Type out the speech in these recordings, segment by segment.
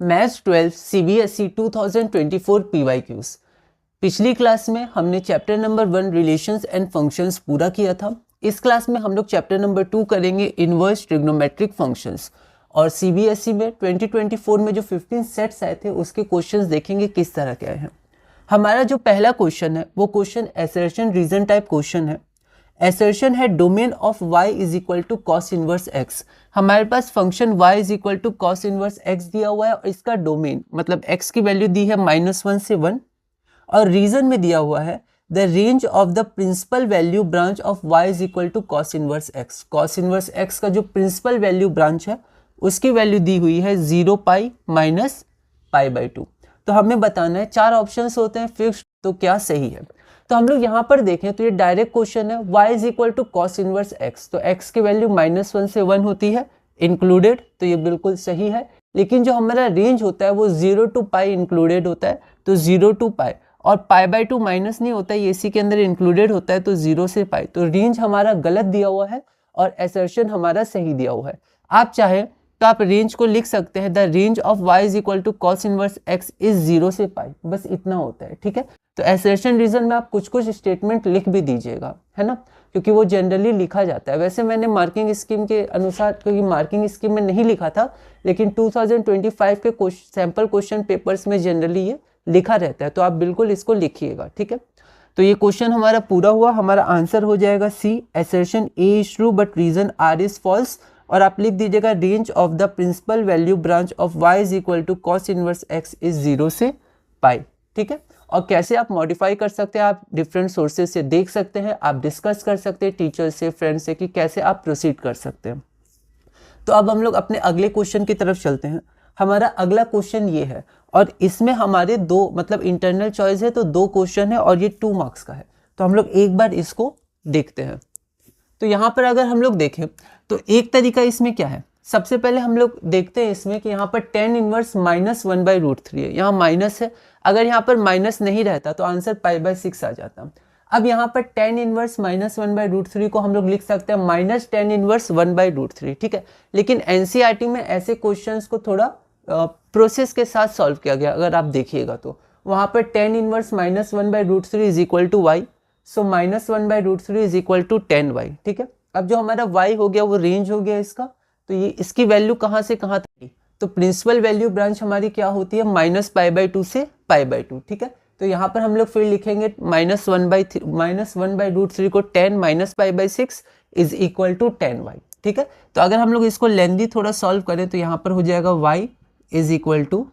Maths 12 CBSE 2024 PYQs। पिछली class में हमने chapter number 1 relations and functions पूरा किया था। इस क्लास में हम लोग चैप्टर नंबर 2 करेंगे इनवर्स ट्रिग्नोमेट्रिक फंक्शंस, और CBSE में 2024 में जो 15 सेट्स आए थे उसके क्वेश्चंस देखेंगे किस तरह के आए हैं। हमारा जो पहला क्वेश्चन है वो question assertion reason type question है। असर्शन है domain of y is equal to cos inverse x। हमारे पास function y is equal to cos inverse x दिया हुआ है और इसका डोमेन मतलब x की वैल्यू दी है -1 से 1, और रीजन में दिया हुआ है the range of the principal value branch of y is equal to cos inverse x। Cos inverse x का जो प्रिंसिपल वैल्यू ब्रांच है उसकी वैल्यू दी हुई है 0 पाई माइनस पाई बाई 2। तो हमें बताना है, 4 ऑप्शंस होते हैं फिक्स्ड, तो क्या सही है। तो हम लोग यहाँ पर देखें तो ये डायरेक्ट क्वेश्चन है y is equal to cos inverse x, तो x की वैल्यू -1 से 1 होती है इंक्लूडेड, तो ये बिल्कुल सही है। लेकिन जो हमारा रेंज होता है वो 0 टू पाई इंक्लूडेड होता है, तो 0 टू पाई, और पाई बाई 2 माइनस नहीं होता है, ये इसी के अंदर इंक्लूडेड होता है, तो 0 से पाई। तो रेंज हमारा गलत दिया हुआ है और असर्शन हमारा सही दिया हुआ है। आप चाहें तो आप रेंज को लिख सकते हैं, the range of y is equal to cos inverse x is 0 से पाई, बस इतना होता है, ठीक है। तो असर्शन रीजन में आप कुछ कुछ स्टेटमेंट लिख भी दीजिएगा, है ना, क्योंकि वो जनरली लिखा जाता है। वैसे मैंने मार्किंग स्कीम के अनुसार, क्योंकि मार्किंग स्कीम में नहीं लिखा था, लेकिन 2025 के सैम्पल क्वेश्चन पेपर्स में जनरली ये लिखा रहता है, तो आप बिल्कुल इसको लिखिएगा, ठीक है। तो ये क्वेश्चन हमारा पूरा हुआ। हमारा आंसर हो जाएगा C, assertion A is true but reason R is false, और आप लिख दीजिएगा range of the principal value branch of y is equal to cos inverse x is 0 से पाई, ठीक है। और कैसे आप मॉडिफाई कर सकते हैं, आप डिफरेंट सोर्सेज से देख सकते हैं, आप डिस्कस कर सकते हैं टीचर से, फ्रेंड से, कि कैसे आप प्रोसीड कर सकते हैं। तो अब हम लोग अपने अगले क्वेश्चन की तरफ चलते हैं। हमारा अगला क्वेश्चन ये है, और इसमें हमारे दो मतलब इंटरनल चॉइस है, तो 2 क्वेश्चन है और ये 2 मार्क्स का है। तो हम लोग एक बार इसको देखते हैं। तो यहाँ पर अगर हम लोग देखें तो एक तरीका इसमें क्या है, सबसे पहले हम लोग देखते हैं इसमें कि यहाँ पर tan इनवर्स -1/√3 है, यहाँ माइनस है। अगर यहाँ पर माइनस नहीं रहता तो आंसर π/6 आ जाता। अब यहाँ पर tan इनवर्स -1/√3 को हम लोग लिख सकते हैं -tan इनवर्स 1/√3, ठीक है। लेकिन NCERT में ऐसे क्वेश्चंस को थोड़ा प्रोसेस के साथ सॉल्व किया गया। अगर आप देखिएगा तो वहाँ पर tan inverse -1/√3 is equal to y, so -1/√3 is equal to 10y, ठीक है। अब जो हमारा y हो गया वो रेंज हो गया इसका, तो ये इसकी वैल्यू कहाँ से कहाँ तक, तो प्रिंसिपल वैल्यू ब्रांच हमारी क्या होती है -π/2 से π/2, ठीक है। तो यहाँ पर हम लोग फिर लिखेंगे -1/√3 को 10 -π/6 इज इक्वल टू 10y, ठीक है। तो अगर हम लोग इसको लेंदी थोड़ा सॉल्व करें तो यहाँ पर हो जाएगा y is equal to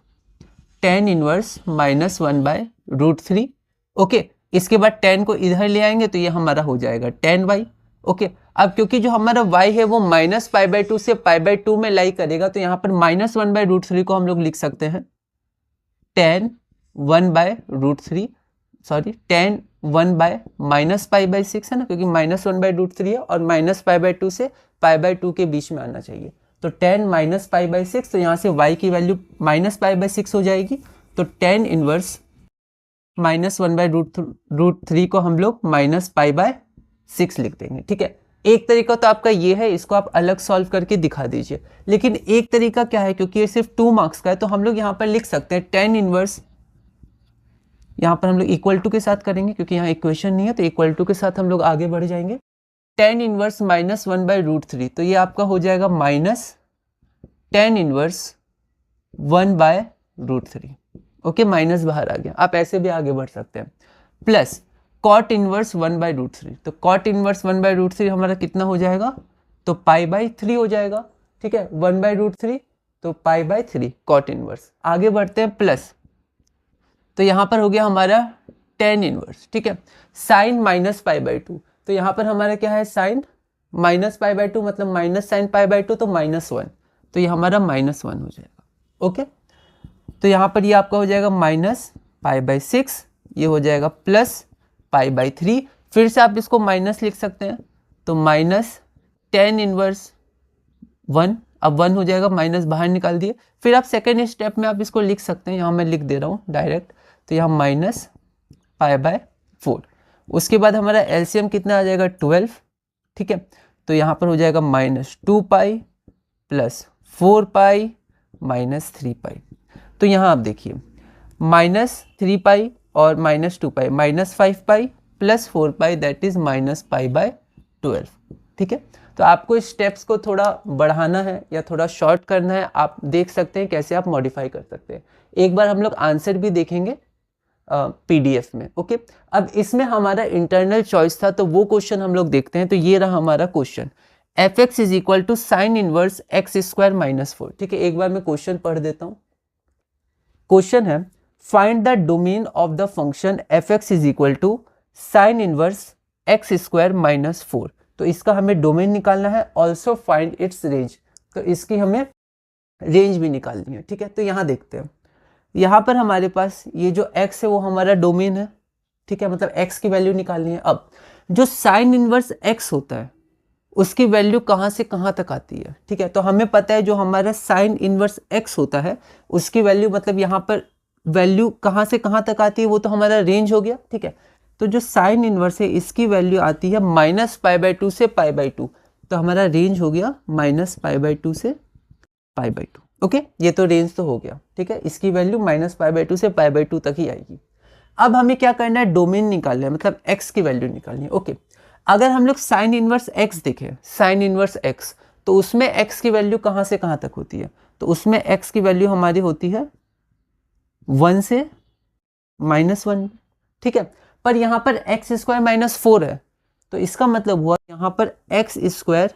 tan inverse -1/√3, okay. इसके बाद 10 को इधर ले आएंगे तो ये हमारा हो जाएगा 10y, ओके। अब क्योंकि जो हमारा y है वो -π/2 से π/2 में लाई करेगा, तो यहाँ पर -1/√3 को हम लोग लिख सकते हैं tan 1/√3, सॉरी tan 1/-π/6 है ना, क्योंकि -1/√3 है और -π/2 से π/2 के बीच में आना चाहिए, तो tan -π/6, तो यहाँ से y की वैल्यू -π/6 हो जाएगी। तो tan इनवर्स -1/√3 को हम लोग -π/6 लिख देंगे, ठीक है। एक तरीका तो आपका ये है, इसको आप अलग सॉल्व करके दिखा दीजिए। लेकिन एक तरीका क्या है, क्योंकि ये सिर्फ 2 मार्क्स का है, तो हम लोग यहाँ पर लिख सकते हैं tan इनवर्स, यहाँ पर हम लोग इक्वल टू के साथ करेंगे क्योंकि यहाँ इक्वेशन नहीं है, तो इक्वल टू के साथ हम लोग आगे बढ़ जाएंगे। tan इनवर्स -1/√3, तो ये आपका हो जाएगा tan इनवर्स 1/√3, ओके, माइनस बाहर आ गया, आप ऐसे भी आगे बढ़ सकते हैं, प्लस cot इनवर्स 1/√3, तो cot इनवर्स 1/√3 हमारा कितना हो जाएगा, तो π/3 हो जाएगा, ठीक है। 1/√3 तो π/3 cot इनवर्स। आगे बढ़ते हैं, प्लस, तो यहाँ पर हो गया हमारा tan इनवर्स, ठीक है, sin -π/2, तो यहाँ पर हमारा क्या है, sin -π/2 मतलब माइनस sin π/2, तो -1, तो ये हमारा -1 हो जाएगा, ओके। तो यहाँ पर ये आपका हो जाएगा -π/6, ये हो जाएगा प्लस π/3, फिर से आप इसको माइनस लिख सकते हैं, तो tan इनवर्स 1, अब 1 हो जाएगा, माइनस बाहर निकाल दिए। फिर आप सेकेंड स्टेप में आप इसको लिख सकते हैं, यहाँ मैं लिख दे रहा हूँ डायरेक्ट, तो यहाँ -π/4, उसके बाद हमारा एलसीएम कितना आ जाएगा 12, ठीक है। तो यहाँ पर हो जाएगा -2π + 4π - 3π। तो यहाँ आप देखिए -3 पाई और -2 pi, -5 pi plus 4 pi, that is -π/12। ठीक है, तो आपको स्टेप्स को थोड़ा बढ़ाना है या थोड़ा शॉर्ट करना है, आप देख सकते हैं कैसे आप मॉडिफाई कर सकते हैं। एक बार हम लोग आंसर भी देखेंगे पीडीएफ में। ओके, अब इसमें हमारा इंटरनल चॉइस था, तो वो क्वेश्चन हम लोग देखते हैं। तो ये रहा हमारा question, F x is equal to sine inverse X square -4। ठीक है, एक बार मैं क्वेश्चन पढ़ देता हूँ। क्वेश्चन है, find the domain of the function F x is equal to sine inverse X square -4। तो इसका हमें डोमेन निकालना है, ऑल्सो फाइंड इट्स रेंज। तो इसकी हमें रेंज भी निकालनी है। ठीक है, तो यहाँ देखते हैं, यहाँ पर हमारे पास ये जो x है वो हमारा डोमेन है। ठीक है, मतलब x की वैल्यू निकालनी है। अब जो साइन इनवर्स x होता है उसकी वैल्यू कहाँ से कहाँ तक आती है। ठीक है, तो हमें पता है जो हमारा साइन इनवर्स x होता है उसकी वैल्यू, मतलब यहाँ पर वैल्यू कहाँ से कहाँ तक आती है, वो तो हमारा रेंज हो गया। ठीक है, तो जो साइन इनवर्स है इसकी वैल्यू आती है -π/2 से π/2, तो हमारा रेंज हो गया -π/2 से π/2। ओके, ये तो रेंज तो हो गया। ठीक है, इसकी वैल्यू -π/2 से π/2 तक ही आएगी। अब हमें क्या करना है, डोमेन निकालना है, मतलब x की वैल्यू निकालनी है। ओके, अगर हम लोग साइन इनवर्स x देखें, साइन इनवर्स x, तो उसमें x की वैल्यू कहाँ से कहाँ तक होती है, तो उसमें x की वैल्यू हमारी होती है 1 से -1। ठीक है, पर यहाँ पर x स्क्वायर -4 है, तो इसका मतलब हुआ यहाँ पर x स्क्वायर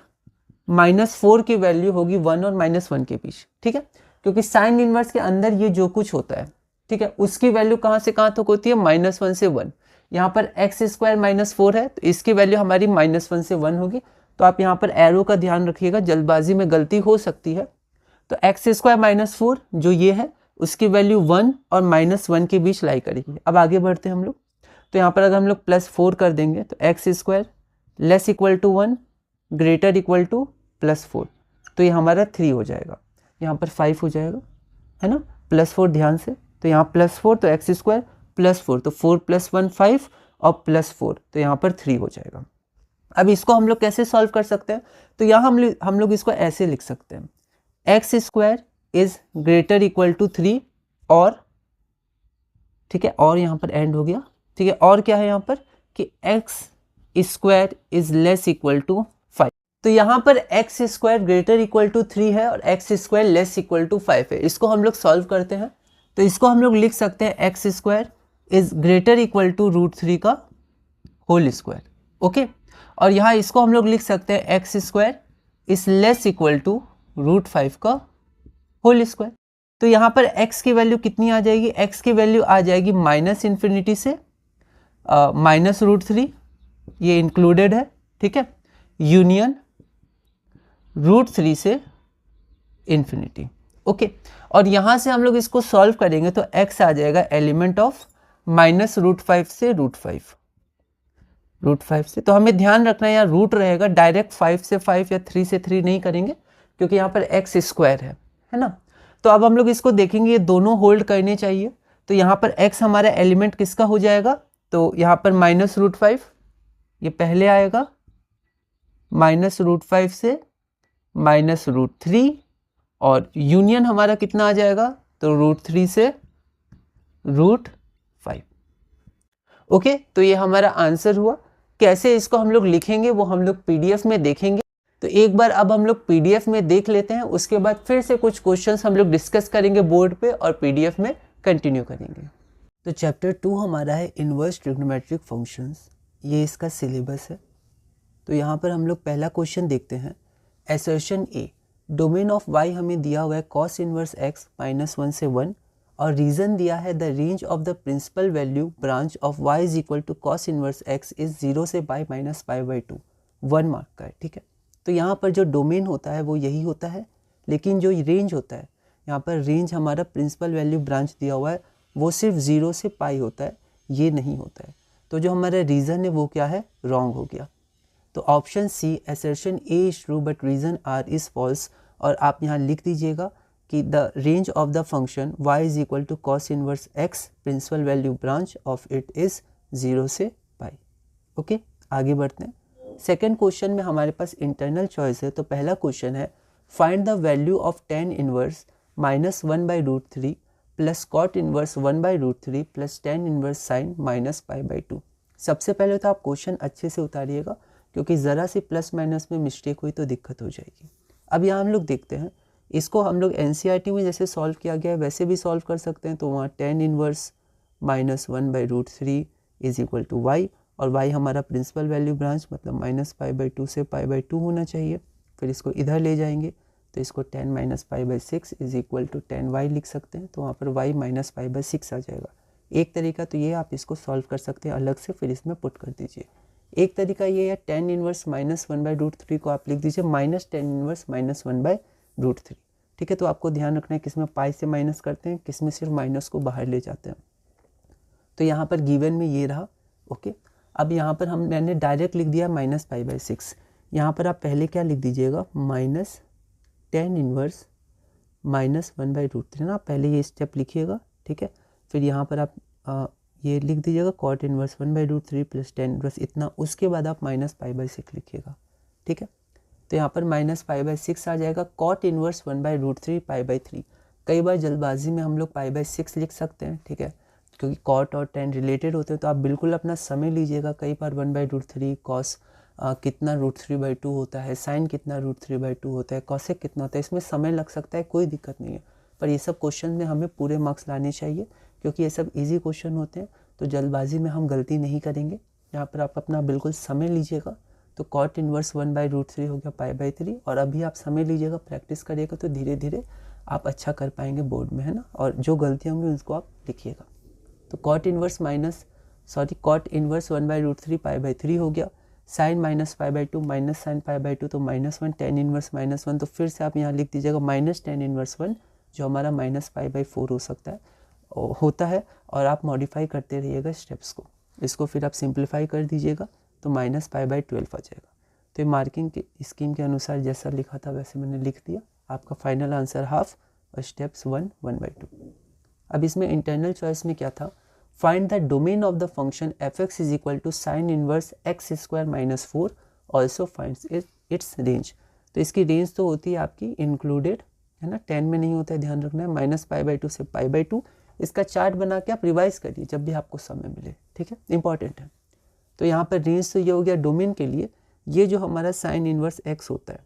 -4 की वैल्यू होगी 1 और -1 के बीच। ठीक है, क्योंकि साइन इनवर्स के अंदर ये जो कुछ होता है, ठीक है, उसकी वैल्यू कहाँ से कहाँ तक होती है, -1 से 1। यहाँ पर x स्क्वायर -4 है, तो इसकी वैल्यू हमारी -1 से 1 होगी। तो आप यहाँ पर एरो का ध्यान रखिएगा, जल्दबाजी में गलती हो सकती है। तो x स्क्वायर -4 जो ये है उसकी वैल्यू 1 और -1 के बीच लाई करेगी। अब आगे बढ़ते हैं हम लोग, तो यहाँ पर अगर हम लोग +4 कर देंगे तो x square less equal to 1 greater equal to +4, तो ये हमारा 3 हो जाएगा, यहाँ पर 5 हो जाएगा, है ना, +4 ध्यान से, तो यहाँ +4 तो x स्क्वायर +4, तो 4 + 1 5 और +4, तो यहाँ पर 3 हो जाएगा। अब इसको हम लोग कैसे सॉल्व कर सकते हैं, तो यहाँ हम लोग इसको ऐसे लिख सकते हैं, x square is greater equal to 3 और, ठीक है, और यहाँ पर एंड हो गया। ठीक है, और क्या है यहाँ पर कि x square is less equal to 5। तो यहाँ पर x square greater equal to 3 है और x square less equal to 5 है। इसको हम लोग सॉल्व करते हैं, तो इसको हम लोग लिख सकते हैं x square is greater equal to √3 का होल स्क्वायर। ओके, और यहाँ इसको हम लोग लिख सकते हैं x square is less equal to √5 का होल स्क्वायर। तो यहाँ पर x की वैल्यू कितनी आ जाएगी, x की वैल्यू आ जाएगी -∞ से -√3, ये इंक्लूडेड है। ठीक है, यूनियन √3 से इन्फिनिटी। ओके, और यहाँ से हम लोग इसको सॉल्व करेंगे तो x आ जाएगा एलिमेंट ऑफ -√5 से √5 से। तो हमें ध्यान रखना है यहाँ रूट रहेगा, डायरेक्ट 5 से 5 या 3 से 3 नहीं करेंगे, क्योंकि यहाँ पर x स्क्वायर है ना। तो अब हम लोग इसको देखेंगे, ये दोनों होल्ड करने चाहिए। तो यहाँ पर x हमारा एलिमेंट किसका हो जाएगा, तो यहाँ पर -√5 ये पहले आएगा, -√5 से -√3, और यूनियन हमारा कितना आ जाएगा, तो √3 से √5। ओके, तो ये हमारा आंसर हुआ। कैसे इसको हम लोग लिखेंगे वो हम लोग पीडीएफ में देखेंगे। तो एक बार अब हम लोग पीडीएफ में देख लेते हैं, उसके बाद फिर से कुछ क्वेश्चंस हम लोग डिस्कस करेंगे बोर्ड पे और पीडीएफ में कंटिन्यू करेंगे। तो चैप्टर 2 हमारा है इनवर्स ट्रिग्नोमेट्रिक फंक्शंस, ये इसका सिलेबस है। तो यहाँ पर हम लोग पहला क्वेश्चन देखते हैं, assertion A, domain of y हमें दिया हुआ है cos इनवर्स x -1 से 1, और रीज़न दिया है the range of the principal value branch of y is equal to cos inverse x is 0 से π -π/2, 1 मार्क का है। ठीक है, तो यहाँ पर जो डोमेन होता है वो यही होता है, लेकिन जो रेंज होता है, यहाँ पर रेंज हमारा प्रिंसिपल वैल्यू ब्रांच दिया हुआ है वो सिर्फ 0 से π होता है, ये नहीं होता है। तो जो हमारा रीज़न है वो क्या है, रॉन्ग हो गया। तो option C assertion A is true but reason R is false, और आप यहाँ लिख दीजिएगा कि the range of the function y is equal to cos inverse x principal value branch of it is 0 से π। ओके, आगे बढ़ते हैं। सेकेंड क्वेश्चन में हमारे पास इंटरनल चॉइस है। तो पहला क्वेश्चन है, find the value of tan inverse -1/√3 plus cot inverse 1/√3 plus tan inverse sine minus pi by 2। सबसे पहले तो आप क्वेश्चन अच्छे से उतारिएगा, क्योंकि ज़रा सी प्लस माइनस में मिस्टेक हुई तो दिक्कत हो जाएगी। अब यहाँ हम लोग देखते हैं, इसको हम लोग NCERT में जैसे सॉल्व किया गया है वैसे भी सॉल्व कर सकते हैं। तो वहाँ tan inverse minus 1/√3 is equal to y, और वाई हमारा प्रिंसिपल वैल्यू ब्रांच मतलब माइनस पाई बाई 2 से पाई बाई 2 होना चाहिए। फिर इसको इधर ले जाएंगे तो इसको 10 minus pi by 6 is equal to 10y लिख सकते हैं। तो वहाँ पर y माइनस पाई बाई 6 आ जाएगा। एक तरीका तो ये आप इसको सॉल्व कर सकते हैं अलग से, फिर इसमें पुट कर दीजिए। एक तरीका ये है टेन इनवर्स माइनस 1/√3 को आप लिख दीजिए माइनस टेन इनवर्स माइनस 1/√3। ठीक है, तो आपको ध्यान रखना है किसमें पाई से माइनस करते हैं, किसमें सिर्फ माइनस को बाहर ले जाते हैं। तो यहाँ पर गिवन में ये रहा। ओके, अब यहाँ पर मैंने डायरेक्ट लिख दिया माइनस पाई बाई 6। यहाँ पर आप पहले क्या लिख दीजिएगा, माइनस टेन इनवर्स माइनस 1/√3 ना, पहले ये स्टेप लिखिएगा। ठीक है, फिर यहाँ पर आप ये लिख दीजिएगा cot inverse 1/√3 plus tan inverse इतना, उसके बाद आप माइनस पाई बाई 6 लिखिएगा। ठीक है, तो यहाँ पर माइनस पाई बाई 6 आ जाएगा। Cot inverse 1/√3 pi by 3। कई बार जल्दबाजी में हम लोग पाई बाई 6 लिख सकते हैं। ठीक है, क्योंकि कॉट और टेन रिलेटेड होते हैं, तो आप बिल्कुल अपना समय लीजिएगा। कई बार 1/√3 कॉस कितना √3/2 होता है, साइन कितना √3/2 होता है, कॉसेक कितना होता है, इसमें समय लग सकता है, कोई दिक्कत नहीं है। पर ये सब क्वेश्चन में हमें पूरे मार्क्स लाने चाहिए, क्योंकि ये सब इजी क्वेश्चन होते हैं, तो जल्दबाजी में हम गलती नहीं करेंगे। यहाँ पर आप अपना बिल्कुल समय लीजिएगा। तो कॉट इनवर्स 1/√3 हो गया पाई बाई 3, और अभी आप समय लीजिएगा, प्रैक्टिस करिएगा, तो धीरे धीरे आप अच्छा कर पाएंगे बोर्ड में, है ना। और जो गलतियाँ होंगी उसको आप लिखिएगा। तो कॉट इनवर्स 1/√3 पाई बाई 3 हो गया। Sine minus pi by 2 minus sine pi by 2 तो -1, टेन इनवर्स -1, तो फिर से आप यहाँ लिख दीजिएगा माइनस टेन इनवर्स 1, जो हमारा माइनस पाई बाई 4 हो सकता है होता है। और आप मॉडिफाई करते रहिएगा स्टेप्स को। इसको फिर आप सिंप्लीफाई कर दीजिएगा तो माइनस पाई बाई 12 आ जाएगा। तो ये मार्किंग के स्कीम के अनुसार जैसा लिखा था वैसे मैंने लिख दिया। आपका फाइनल आंसर हाफ और स्टेप्स 1/2। अब इसमें इंटरनल चॉइस में क्या था, find the domain of the function fx is equal to sine inverse x square minus 4, also finds its range. तो इसकी रेंज तो होती है आपकी इंक्लूडेड, है ना, 10 में नहीं होता है, ध्यान रखना है। माइनस पाई बाई 2 से पाई बाई 2। इसका चार्ट बना के आप रिवाइज करिए जब भी आपको समय मिले। ठीक है, इंपॉर्टेंट है। तो यहाँ पर रेंज तो ये हो गया डोमेन के लिए। ये जो हमारा साइन इनवर्स x होता है,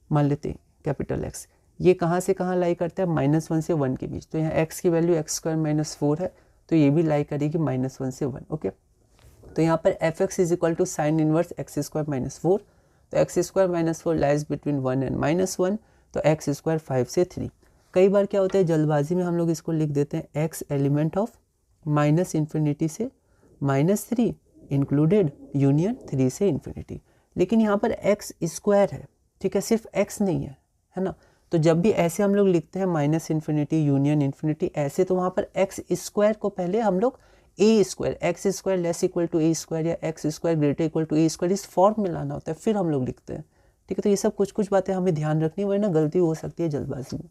मान लेते हैं कैपिटल X, ये कहाँ से कहाँ लाई करता है, -1 से 1 के बीच। तो यहाँ x की वैल्यू x स्क्वायर माइनस 4 है, तो ये भी लाई करेगी -1 से 1। ओके, तो यहाँ पर fx is equal to sine inverse x square minus 4। तो x square minus 4 lies between 1 and -1, तो x स्क्वायर 5 से 3। कई बार क्या होता है जल्दबाजी में हम लोग इसको लिख देते हैं x एलिमेंट ऑफ -∞ से -3 इंक्लूडेड यूनियन 3 से इन्फिनिटी। लेकिन यहाँ पर x स्क्वायर है, ठीक है, सिर्फ x नहीं है ना। तो जब भी ऐसे हम लोग लिखते हैं -∞ यूनियन इन्फिनिटी ऐसे, तो वहाँ पर x स्क्वायर को पहले हम लोग a square, x square less equal to a square या x square greater equal to a square, इस फॉर्म में लाना होता है, फिर हम लोग लिखते हैं। ठीक है, तो ये सब कुछ बातें हमें ध्यान रखनी, वरना गलती हो सकती है जल्दबाजी में।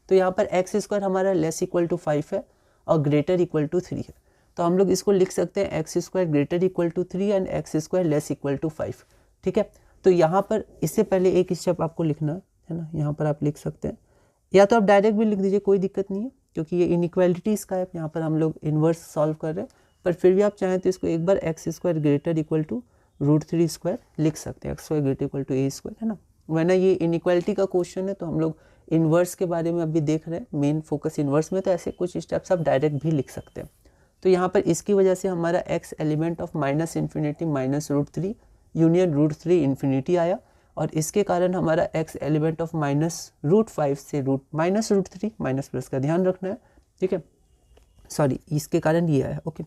तो यहाँ पर x स्क्वायर हमारा लेस इक्वल टू 5 है और ग्रेटर इक्वल टू 3 है, तो हम लोग इसको लिख सकते हैं x square greater equal to 3 and x square less equal to 5। ठीक है, तो यहाँ पर इससे पहले एक स्टेप आपको लिखना है ना, यहाँ पर आप लिख सकते हैं, या तो आप डायरेक्ट भी लिख दीजिए, कोई दिक्कत नहीं है, क्योंकि ये इनइक्वालिटीज़ का है, यहाँ पर हम लोग इन्वर्स सॉल्व कर रहे हैं। पर फिर भी आप चाहें तो इसको एक बार x square greater equal to √3 square लिख सकते हैं, x square greater equal to a square, है ना। वरना ये इनइक्वालिटी का क्वेश्चन है, तो हम लोग इन्वर्स के बारे में अभी देख रहे हैं, मेन फोकस इन्वर्स में, तो ऐसे कुछ स्टेप्स आप डायरेक्ट भी लिख सकते हैं। तो यहाँ पर इसकी वजह से हमारा x element of -∞ -√3 union √3 infinity आया, और इसके कारण हमारा x एलिमेंट ऑफ -√5 से -√3 माइनस प्लस का ध्यान रखना है। ठीक है, सॉरी, इसके कारण ये आया। ओके,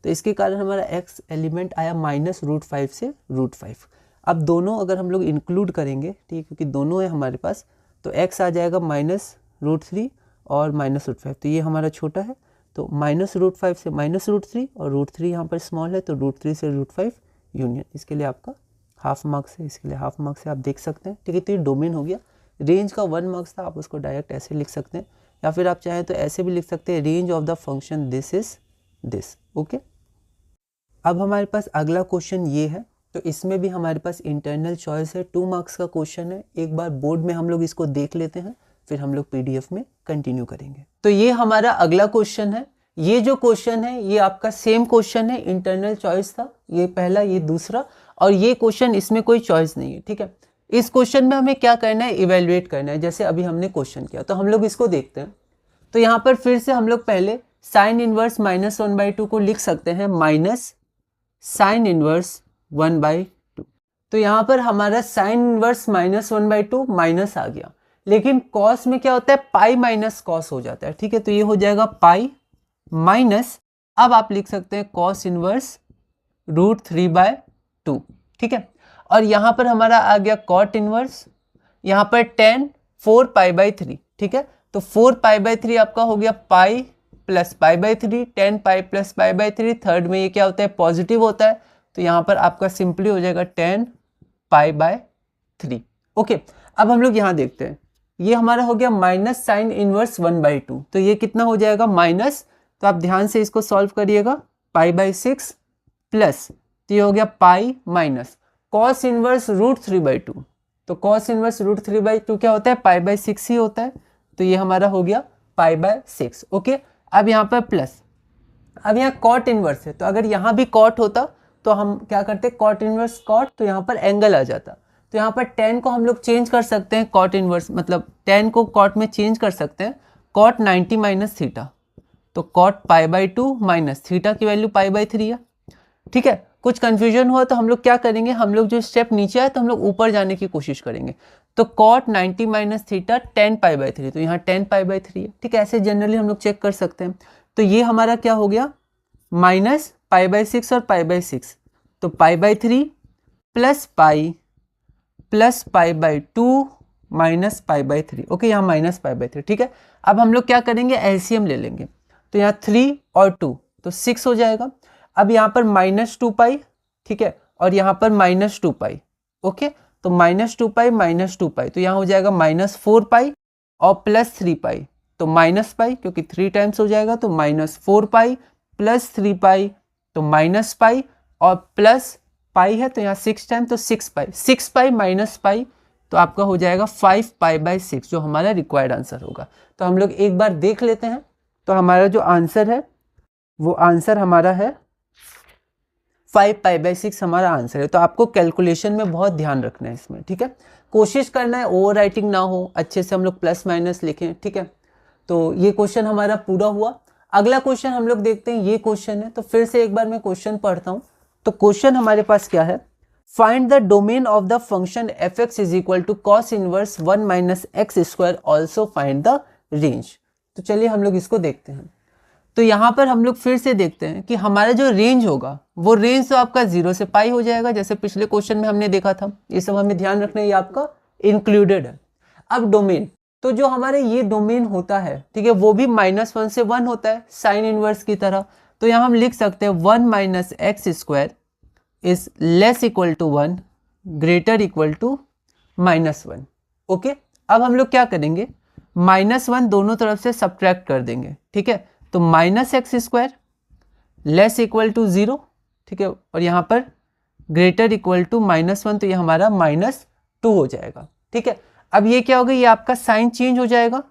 तो इसके कारण हमारा x एलिमेंट आया -√5 से √5। अब दोनों अगर हम लोग इंक्लूड करेंगे, ठीक है, क्योंकि दोनों है हमारे पास, तो x आ जाएगा -√3 और -√5, तो ये हमारा छोटा है, तो -√5 से -√3 और √3 यहाँ पर स्मॉल है, तो √3 से √5 यूनियन। इसके लिए आपका हाफ मार्क्स है, इसके लिए हाफ मार्क्स है, आप देख सकते हैं। ठीक है, तो ये डोमेन हो गया। रेंज का 1 मार्क्स था, आप उसको डायरेक्ट ऐसे लिख सकते हैं, या फिर आप चाहें तो ऐसे भी लिख सकते हैं, range of the function this is this. Okay, अब हमारे पास अगला क्वेश्चन ये है, तो इसमें भी हमारे पास इंटरनल चॉइस है, 2 मार्क्स का क्वेश्चन है। एक बार बोर्ड में हम लोग इसको देख लेते हैं, फिर हम लोग PDF में कंटिन्यू करेंगे। तो ये हमारा अगला क्वेश्चन है। ये जो क्वेश्चन है ये आपका सेम क्वेश्चन है, इंटरनल चॉइस था, ये पहला ये दूसरा, और ये क्वेश्चन इसमें कोई चॉइस नहीं है, ठीक है। इस क्वेश्चन में हमें क्या करना है, इवेल्युएट करना है, जैसे अभी हमने क्वेश्चन किया। तो हम लोग इसको देखते हैं। तो यहाँ पर फिर से हम लोग पहले साइन इनवर्स -1/2 को लिख सकते हैं माइनस साइन इनवर्स 1/2। तो यहाँ पर हमारा साइन इनवर्स -1/2 माइनस आ गया, लेकिन कॉस में क्या होता है, पाई माइनस कॉस हो जाता है, ठीक है। तो ये हो जाएगा पाई माइनस, अब आप लिख सकते हैं कॉस इनवर्स √3/2, ठीक है। और यहाँ पर हमारा आ गया कॉट इनवर्स, यहाँ पर tan 4π/3, ठीक है। तो 4π/3 आपका हो गया pi plus π/3, tan pi plus π/3, third में ये क्या होता है, पॉजिटिव होता है, तो यहाँ पर आपका सिंपली हो जाएगा tan π/3। ओके, अब हम लोग यहाँ देखते हैं, ये हमारा हो गया माइनस साइन इनवर्स 1/2, तो ये कितना हो जाएगा माइनस, तो आप ध्यान से इसको सॉल्व करिएगा, π/6 प्लस, तो ये हो गया पाई माइनस कॉस इनवर्स √3/2, तो कॉस इनवर्स √3/2 क्या होता है, π/6 ही होता है, तो ये हमारा हो गया π/6। ओके, अब यहाँ पर प्लस, अब यहाँ कॉट इनवर्स है, तो अगर यहाँ भी कॉट होता तो हम क्या करते, कॉट इनवर्स कॉट, तो यहाँ पर एंगल आ जाता, तो यहाँ पर tan को हम लोग चेंज कर सकते हैं, कॉट इनवर्स मतलब tan को कॉट में चेंज कर सकते हैं, कॉट 90 माइनस थीटा, तो कॉट π/2 माइनस थीटा की वैल्यू π/3 है, ठीक है। कुछ कंफ्यूजन हुआ तो हम लोग क्या करेंगे, हम लोग जो स्टेप नीचे आए तो हम लोग ऊपर जाने की कोशिश करेंगे। तो कॉट 90 माइनस थीटा tan π/3, तो यहाँ tan π/3 है, ठीक है। ऐसे जनरली हम लोग चेक कर सकते हैं। तो ये हमारा क्या हो गया, माइनस π/6 और π/6, तो π/3 plus pi plus π/2 minus π/3। Okay, यहाँ माइनस π/3, ठीक है। अब हम लोग क्या करेंगे, एलसीएम ले लेंगे, तो यहाँ 3 और 2 तो 6 हो जाएगा। अब यहाँ पर -2π, ठीक है, और यहाँ पर -2π, ओके, तो -2π, तो यहाँ हो जाएगा -4π और +3π, तो -π क्योंकि 3 टाइम्स हो जाएगा, तो -4π प्लस 3π, तो -π और प्लस पाई है, तो यहाँ 6 टाइम, तो 6π माइनस पाई, तो आपका हो जाएगा 5π/6, जो हमारा रिक्वायर्ड आंसर होगा। तो हम लोग एक बार देख लेते हैं, तो हमारा जो आंसर है वो आंसर हमारा है 5π/6 हमारा आंसर है। तो आपको कैलकुलेशन में बहुत ध्यान रखना है इसमें, ठीक है। कोशिश करना है ओवर राइटिंग ना हो, अच्छे से हम लोग प्लस माइनस लिखें, ठीक है। तो ये क्वेश्चन हमारा पूरा हुआ। अगला क्वेश्चन हम लोग देखते हैं, ये क्वेश्चन है, तो फिर से एक बार मैं क्वेश्चन पढ़ता हूँ। तो क्वेश्चन हमारे पास क्या है, find the domain of the function f(x) is equal to cos inverse 1 minus x square, also find the range. तो चलिए हम लोग इसको देखते हैं। तो यहाँ पर हम लोग फिर से देखते हैं कि हमारा जो रेंज होगा वो रेंज तो आपका 0 से पाई हो जाएगा, जैसे पिछले क्वेश्चन में हमने देखा था। ये सब हमें ध्यान रखना है, ये आपका इंक्लूडेड है। अब डोमेन, तो जो हमारे ये डोमेन होता है, ठीक है, वो भी -1 से 1 होता है, साइन इनवर्स की तरह। तो यहाँ हम लिख सकते हैं 1 minus x square is less equal to 1 greater equal to -1। Okay, अब हम लोग क्या करेंगे, -1 दोनों तरफ से सब्ट्रैक्ट कर देंगे, ठीक है। तो minus x square less equal to 0, ठीक है, और यहाँ पर ग्रेटर इक्वल टू -1, तो ये हमारा -2 हो जाएगा, ठीक है। अब ये क्या होगा, ये आपका साइन चेंज हो जाएगा,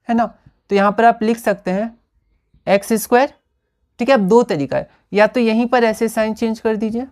है ना। तो यहाँ पर आप लिख सकते हैं एक्स स्क्वायर, ठीक है। अब दो तरीका है, या तो यहीं पर ऐसे साइन चेंज कर दीजिए,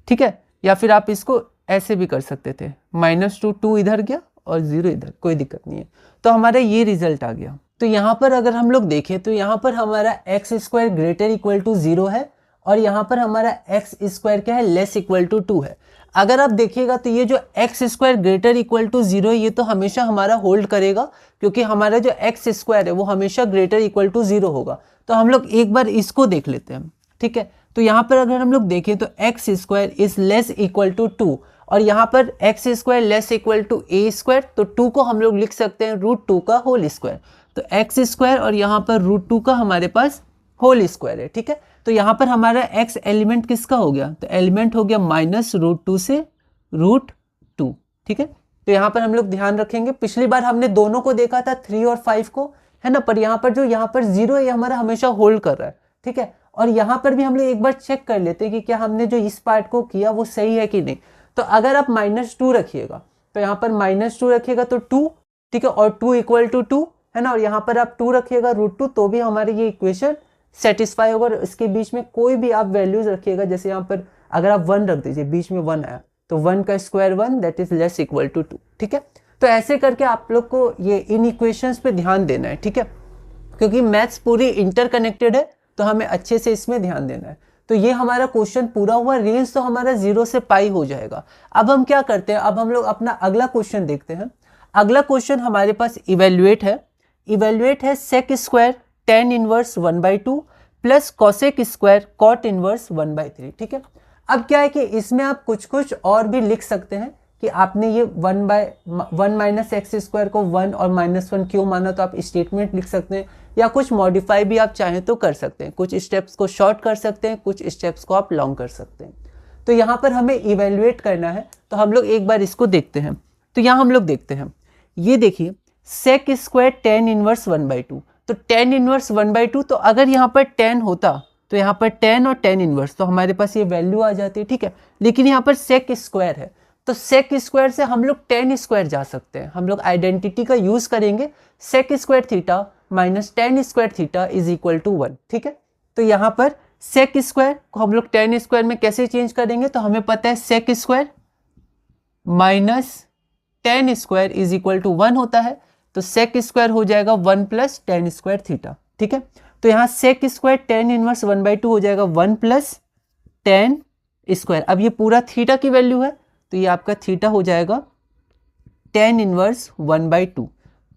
ठीक है, या फिर आप इसको ऐसे भी कर सकते थे, -2 इधर गया और 0 इधर, कोई दिक्कत नहीं है। तो हमारा ये रिजल्ट आ गया। तो यहाँ पर अगर हम लोग देखें तो यहाँ पर हमारा x square greater equal to 0 है, और यहाँ पर हमारा एक्स स्क्वायर क्या है, लेस इक्वल टू 2 है। अगर आप देखिएगा तो ये जो x square greater equal to 0 है, ये तो हमेशा हमारा होल्ड करेगा, क्योंकि हमारा जो एक्स स्क्वायर है वो हमेशा ग्रेटर इक्वल टू 0 होगा। तो हम लोग एक बार इसको देख लेते हैं, ठीक है। तो यहाँ पर अगर हम लोग देखें तो x square is less equal to 2, और यहाँ पर x square less equal to a square, तो 2 को हम लोग लिख सकते हैं √2 का होल स्क्वायर। तो एक्स स्क्वायर और यहाँ पर √2 का हमारे पास होल स्क्वायर है, ठीक है। तो यहाँ पर हमारा एक्स एलिमेंट किसका हो गया, तो एलिमेंट हो गया -√2 से √2, ठीक है। तो यहाँ पर हम लोग ध्यान रखेंगे, पिछली बार हमने दोनों को देखा था 3 और 5 को, है ना, पर यहाँ पर जो यहाँ पर 0 है ये हमारा हमेशा होल्ड कर रहा है, ठीक है। और यहाँ पर भी हम लोग एक बार चेक कर लेते हैं कि क्या हमने जो इस पार्ट को किया वो सही है कि नहीं। तो अगर आप -2 रखिएगा, तो यहाँ पर -2 रखिएगा तो 2 ठीक है, और 2 इक्वल टू 2 है ना, और यहाँ पर आप 2 रखिएगा √2 तो भी हमारी ये इक्वेशन सेटिस्फाई होगा। और इसके बीच में कोई भी आप वैल्यूज रखिएगा, जैसे यहाँ पर अगर आप 1 रख दीजिए, बीच में 1 आया तो 1 का square 1 that is less equal to 2। ठीक है, तो ऐसे करके आप लोग को ये इन इक्वेशंस पे ध्यान देना है। ठीक है, क्योंकि मैथ्स पूरी इंटरकनेक्टेड है तो हमें अच्छे से इसमें ध्यान देना है। तो ये हमारा क्वेश्चन पूरा हुआ, रेंज तो हमारा 0 से पाई हो जाएगा। अब हम क्या करते हैं, अब हम लोग अपना अगला क्वेश्चन देखते हैं। अगला क्वेश्चन हमारे पास इवेल्युएट है sec square tan inverse 1/2 plus cosec square cot inverse 1/3। ठीक है, अब क्या है कि इसमें आप कुछ और भी लिख सकते हैं कि आपने ये 1 माइनस एक्स स्क्वायर को 1 और -1 क्यों माना, तो आप स्टेटमेंट लिख सकते हैं, या कुछ मॉडिफाई भी आप चाहें तो कर सकते हैं। कुछ स्टेप्स को शॉर्ट कर सकते हैं, कुछ स्टेप्स को आप लॉन्ग कर सकते हैं। तो यहाँ पर हमें इवेल्युएट करना है, तो हम लोग एक बार इसको देखते हैं। तो यहाँ हम लोग देखते हैं, ये देखिए सेक स्क्वायर tan इनवर्स 1/2, तो tan इनवर्स 1/2, तो अगर यहाँ पर tan होता तो यहाँ पर tan और tan इनवर्स तो हमारे पास ये वैल्यू आ जाती है। ठीक है, लेकिन यहाँ पर सेक स्क्वायर है, तो सेक स्क्वायर से हम लोग tan स्क्वायर जा सकते हैं। हम लोग आइडेंटिटी का यूज करेंगे, sec square theta minus tan square theta is equal to 1। ठीक है, तो यहाँ पर सेक स्क्वायर को हम लोग tan स्क्वायर में कैसे चेंज करेंगे, तो हमें पता है sec square minus tan square is equal to 1 होता है, तो सेक स्क्वायर हो जाएगा 1 प्लस tan स्क्वायर थीटा। ठीक है, तो यहाँ सेक स्क्वायर tan इनवर्स 1/2 हो जाएगा 1 प्लस tan स्क्वायर। अब ये पूरा थीटा की वैल्यू है, तो ये आपका थीटा हो जाएगा tan इनवर्स 1/2।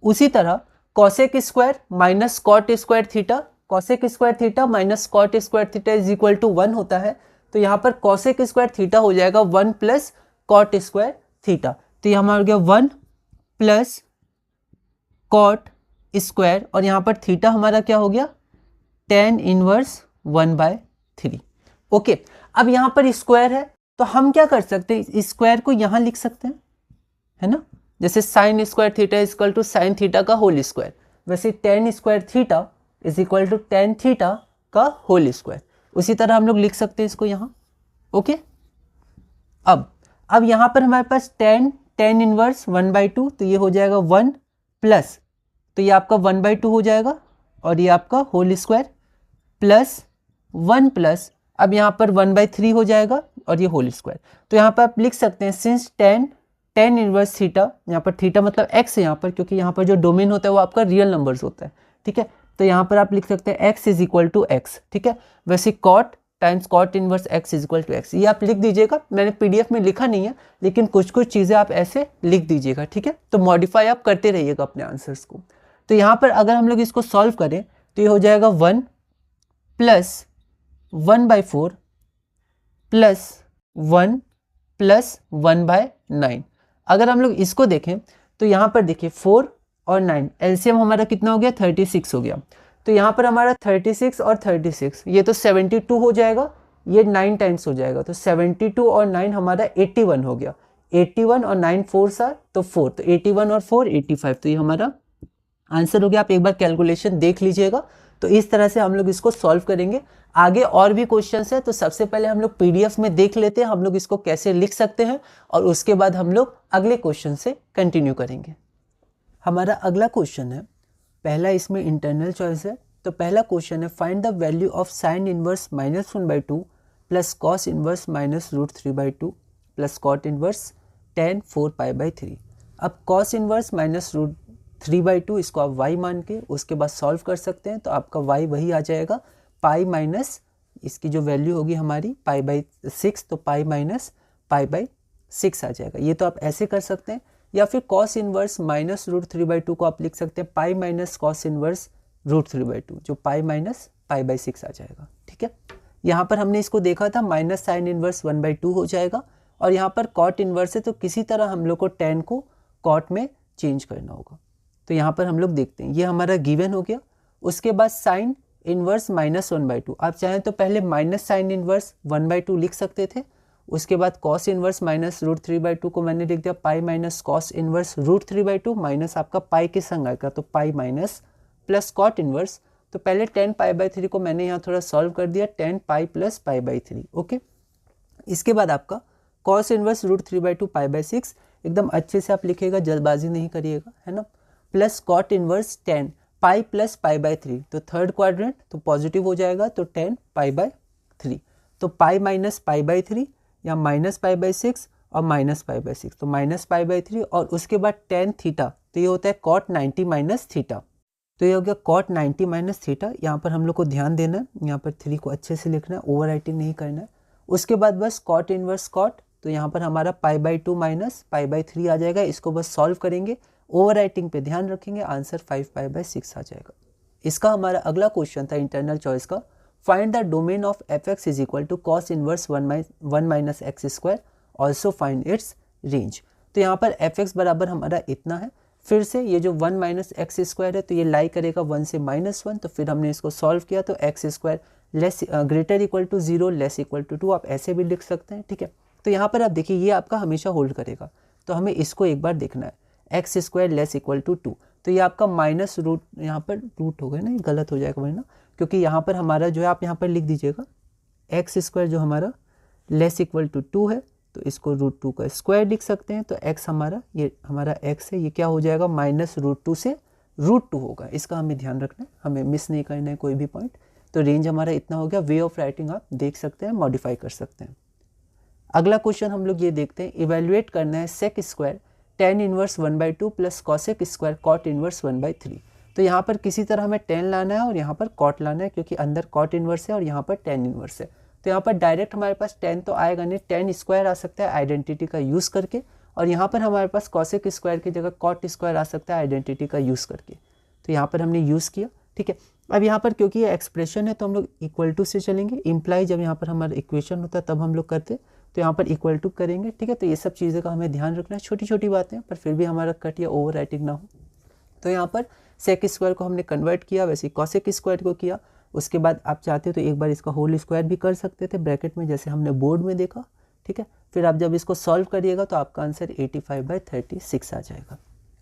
उसी तरह cosec square minus cot square theta, cosec square theta minus cot square theta is equal to 1 होता है, तो यहाँ पर कॉसेक स्क्वायर थीटा हो जाएगा 1 प्लस कॉट स्क्वायर थीटा। तो ये हमारा हो गया 1 प्लस कॉट स्क्वायर, और यहाँ पर थीटा हमारा क्या हो गया tan इनवर्स 1/3। ओके, अब यहाँ पर स्क्वायर है, तो हम क्या कर सकते हैं, स्क्वायर को यहाँ लिख सकते हैं, है ना, जैसे sine square theta is equal to sine theta का होल स्क्वायर, वैसे tan square theta is equal to tan theta का होल स्क्वायर। उसी तरह हम लोग लिख सकते हैं इसको यहाँ। ओके, अब यहाँ पर हमारे पास tan इनवर्स 1/2, तो ये हो जाएगा 1 प्लस, तो ये आपका 1/2 हो जाएगा, और ये आपका होल स्क्वायर प्लस 1 प्लस, अब यहाँ पर 1/3 हो जाएगा, और ये होल स्क्वायर। तो यहाँ पर आप लिख सकते हैं सिंस tan इनवर्स थीटा, यहाँ पर थीटा मतलब x है यहाँ पर, क्योंकि यहाँ पर जो डोमेन होता है वो आपका रियल नंबर्स होता है। ठीक है, तो यहाँ पर आप लिख सकते हैं x is equal to x. ठीक है, वैसे cot times cot inverse x is equal to x, ये आप लिख दीजिएगा। मैंने PDF में लिखा नहीं है, लेकिन कुछ चीज़ें आप ऐसे लिख दीजिएगा। ठीक है, तो मॉडिफाई आप करते रहिएगा अपने आंसर्स को। तो यहाँ पर अगर हम लोग इसको सॉल्व करें तो ये हो जाएगा 1 प्लस 1/4 प्लस 1 प्लस 1/9। अगर हम लोग इसको देखें तो यहाँ पर देखिए 4 और 9 एलसीएम हमारा कितना हो गया, 36 हो गया। तो यहाँ पर हमारा 36 और 36 ये तो 72 हो जाएगा, ये 9 टाइम्स हो जाएगा, तो 72 और 9 हमारा 81 हो गया। 81 और 9 4 सा तो 4, तो 81 और 4 85, तो ये हमारा आंसर हो गया। आप एक बार कैलकुलेशन देख लीजिएगा। तो इस तरह से हम लोग इसको सॉल्व करेंगे। आगे और भी क्वेश्चंस है, तो सबसे पहले हम लोग PDF में देख लेते हैं हम लोग इसको कैसे लिख सकते हैं, और उसके बाद हम लोग अगले क्वेश्चन से कंटिन्यू करेंगे। हमारा अगला क्वेश्चन है, पहला इसमें इंटरनल चॉइस है। तो पहला क्वेश्चन है find the value of sine inverse -1/2 plus cos inverse -√3/2 plus cot inverse tan 4π/3। अब कॉस इनवर्स -√3/2 इसको आप y मान के उसके बाद सॉल्व कर सकते हैं, तो आपका y वही आ जाएगा पाई माइनस इसकी जो वैल्यू होगी हमारी π/6, तो पाई माइनस π/6 आ जाएगा। ये तो आप ऐसे कर सकते हैं, या फिर कॉस इनवर्स -√3/2 को आप लिख सकते हैं पाई माइनस कॉस इनवर्स √3/2, जो पाई माइनस π/6 आ जाएगा। ठीक है, यहाँ पर हमने इसको देखा था माइनस साइन इनवर्स 1/2 हो जाएगा, और यहाँ पर कॉट इनवर्स है, तो किसी तरह हम लोग को tan को कॉट में चेंज करना होगा। तो यहाँ पर हम लोग देखते हैं, ये हमारा गिवन हो गया। उसके बाद साइन इनवर्स -1/2, आप चाहें तो पहले माइनस साइन इनवर्स 1/2 लिख सकते थे। उसके बाद कॉस इनवर्स -√3/2 को मैंने लिख दिया pi minus cos inverse √3/2, minus आपका पाई के संग आएगा, तो pi minus plus cot inverse, तो पहले tan π/3 को मैंने यहाँ थोड़ा सॉल्व कर दिया, tan पाई प्लस π/3। ओके, इसके बाद आपका कॉस इनवर्स √3/2 π/6 एकदम अच्छे से आप लिखिएगा, जल्दबाजी नहीं करिएगा, है ना। Plus cot inverse 10 pi plus pi by 3, तो थर्ड क्वाड्रेंट तो पॉजिटिव हो जाएगा, तो 10 पाई बाय 3, तो पाई माइनस पाई बाय 3 या माइनस पाई बाय 6 और माइनस पाई बाय 6, तो माइनस पाई बाय 3 और उसके बाद टेन थीटा, तो ये होता है कॉट 90 माइनस थीटा, तो ये हो गया कॉट 90 माइनस थीटा। यहाँ पर हम लोग को ध्यान देना है, यहाँ पर 3 को अच्छे से लिखना है, ओवर राइटिंग नहीं करना है। उसके बाद बस कॉट इनवर्स कॉट, तो यहाँ पर हमारा पाई बाई 2 माइनस पाई बाई 3 आ जाएगा, इसको बस सॉल्व करेंगे, ओवर राइटिंग पे ध्यान रखेंगे, आंसर 5 पाई बाई 6 आ जाएगा। इसका हमारा अगला क्वेश्चन था इंटरनल चॉइस का, find the domain of f x is equal to cos inverse 1 minus x square, also find its range. तो यहाँ पर एफ एक्स बराबर हमारा इतना है, फिर से ये जो 1 माइनस एक्स स्क्वायर है तो ये लाई करेगा 1 से -1, तो फिर हमने इसको सॉल्व किया तो x square less greater equal to 0 less equal to 2, आप ऐसे भी लिख सकते हैं, ठीक है। तो यहाँ पर आप देखिए ये आपका हमेशा होल्ड करेगा, तो हमें इसको एक बार देखना है, x square less equal to 2, तो ये आपका माइनस रूट, यहाँ पर रूट हो गया ना, ये गलत हो जाएगा वरना, क्योंकि यहाँ पर हमारा जो है आप यहाँ पर लिख दीजिएगा एक्स स्क्वायर जो हमारा लेस इक्वल टू 2 है, तो इसको √2 का स्क्वायर लिख सकते हैं, तो x हमारा, ये हमारा x है, ये क्या हो जाएगा माइनस √2 से √2 होगा, इसका हमें ध्यान रखना है, हमें मिस नहीं करना है कोई भी पॉइंट। तो रेंज हमारा इतना हो गया, वे ऑफ राइटिंग आप देख सकते हैं, मॉडिफाई कर सकते हैं। अगला क्वेश्चन हम लोग ये देखते हैं, इवेल्युएट करना है sec square tan inverse 1/2 plus cosec square cot inverse 1/3। तो यहाँ पर किसी तरह हमें tan लाना है और यहाँ पर कॉट लाना है, क्योंकि अंदर कॉट इनवर्स है और यहाँ पर tan इनवर्स है, तो यहाँ पर डायरेक्ट हमारे पास tan तो आएगा नहीं, tan स्क्वायर आ सकता है आइडेंटिटी का यूज़ करके, और यहाँ पर हमारे पास कॉसेक स्क्वायर की जगह कॉट स्क्वायर आ सकता है आइडेंटिटी का यूज़ करके, तो यहाँ पर हमने यूज़ किया, ठीक है। अब यहाँ पर क्योंकि ये एक्सप्रेशन है तो हम लोग इक्वल टू से चलेंगे, इम्प्लाई जब यहाँ पर हमारा इक्वेशन होता है तब हम लोग करते, तो यहाँ पर इक्वल टू करेंगे, ठीक है। तो ये सब चीज़ें का हमें ध्यान रखना है, छोटी छोटी बातें, पर फिर भी हमारा कट या ओवर राइटिंग ना हो। तो यहाँ पर सेक स्क्वायर को हमने कन्वर्ट किया, वैसे कॉसेक स्क्वायर को किया, उसके बाद आप चाहते हो तो एक बार इसका होल स्क्वायर भी कर सकते थे ब्रैकेट में, जैसे हमने बोर्ड में देखा, ठीक है। फिर आप जब इसको सॉल्व करिएगा तो आपका आंसर 85/36 आ जाएगा।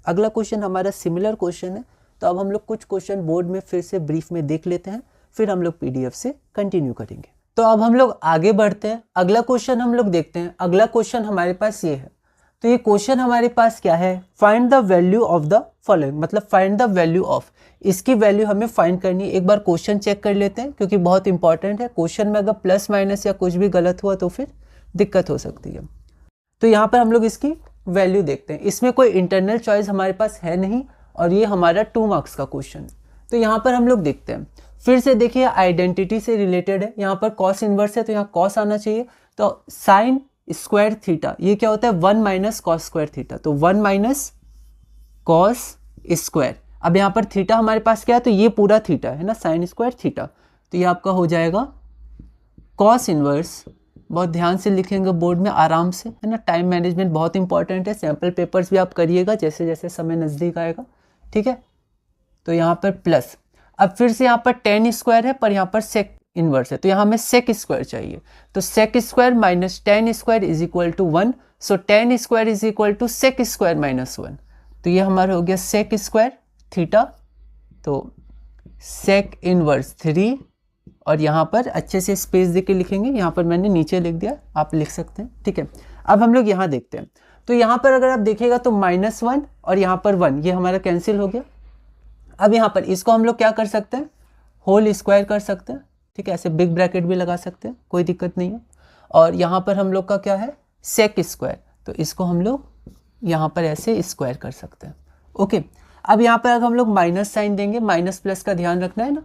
अगला क्वेश्चन हमारा सिमिलर क्वेश्चन है, तो अब हम लोग कुछ क्वेश्चन बोर्ड में फिर से ब्रीफ में देख लेते हैं, फिर हम लोग PDF से कंटिन्यू करेंगे। तो अब हम लोग आगे बढ़ते हैं, अगला क्वेश्चन हम लोग देखते हैं। अगला क्वेश्चन हमारे पास ये है, तो ये क्वेश्चन हमारे पास क्या है, find the value of the following, मतलब फाइंड द वैल्यू ऑफ, इसकी वैल्यू हमें फाइंड करनी है। एक बार क्वेश्चन चेक कर लेते हैं, क्योंकि बहुत इंपॉर्टेंट है, क्वेश्चन में अगर प्लस माइनस या कुछ भी गलत हुआ तो फिर दिक्कत हो सकती है। तो यहाँ पर हम लोग इसकी वैल्यू देखते हैं, इसमें कोई इंटरनल चॉइस हमारे पास है नहीं, और ये हमारा 2 मार्क्स का क्वेश्चन है। तो यहाँ पर हम लोग देखते हैं, फिर से देखिए आइडेंटिटी से रिलेटेड है, यहाँ पर कॉस इनवर्स है तो यहाँ कॉस आना चाहिए, तो साइन स्क्वायर थीटा, ये क्या होता है 1 माइनस कॉस स्क्वायर थीटा, तो 1 माइनस कॉस स्क्वायर। अब यहाँ पर थीटा हमारे पास क्या है, तो ये पूरा थीटा है ना, साइन स्क्वायर थीटा, तो ये आपका हो जाएगा कॉस इनवर्स, बहुत ध्यान से लिखेंगे बोर्ड में आराम से, है ना, टाइम मैनेजमेंट बहुत इंपॉर्टेंट है, सैम्पल पेपर्स भी आप करिएगा जैसे जैसे समय नज़दीक आएगा, ठीक है। तो यहाँ पर प्लस, अब फिर से यहाँ पर tan स्क्वायर है पर यहाँ पर सेक इनवर्स है, तो यहाँ हमें सेक स्क्वायर चाहिए, तो sec square minus tan square is equal to 1, so tan square is equal to sec square minus 1, तो ये हमारा हो गया सेक स्क्वायर थीटा, तो सेक इनवर्स 3, और यहाँ पर अच्छे से स्पेस देके लिखेंगे, यहाँ पर मैंने नीचे लिख दिया, आप लिख सकते हैं, ठीक है। अब हम लोग यहाँ देखते हैं, तो यहाँ पर अगर आप देखिएगा तो -1 और यहाँ पर 1, ये हमारा कैंसिल हो गया। अब यहाँ पर इसको हम लोग क्या कर सकते हैं, होल स्क्वायर कर सकते हैं, ठीक है, ऐसे बिग ब्रैकेट भी लगा सकते हैं, कोई दिक्कत नहीं है। और यहाँ पर हम लोग का क्या है सेक स्क्वायर, तो इसको हम लोग यहाँ पर ऐसे स्क्वायर कर सकते हैं, ओके। अब यहाँ पर अगर हम लोग माइनस साइन देंगे, माइनस प्लस का ध्यान रखना है ना,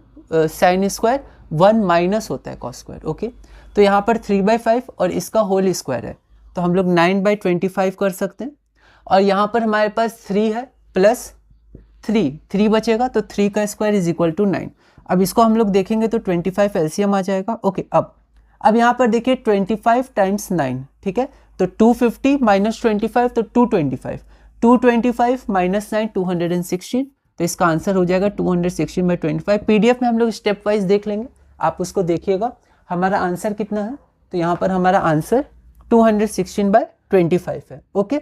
साइन स्क्वायर 1 माइनस होता है कॉस स्क्वायर, ओके। तो यहाँ पर 3/5 और इसका होल स्क्वायर है, तो हम लोग 9/25 कर सकते हैं, और यहाँ पर हमारे पास 3 है प्लस 3 बचेगा, तो 3 का स्क्वायर इज इक्वल टू 9। अब इसको हम लोग देखेंगे तो 25 एलसीएम आ जाएगा, ओके। अब यहाँ पर देखिए 25 टाइम्स 9, ठीक है, तो 250 माइनस 25 तो 225, 225 माइनस 9 216, तो इसका आंसर हो जाएगा 216/25। PDF में हम लोग स्टेप वाइज देख लेंगे, आप उसको देखिएगा हमारा आंसर कितना है, तो यहाँ पर हमारा आंसर 216/25 है, ओके।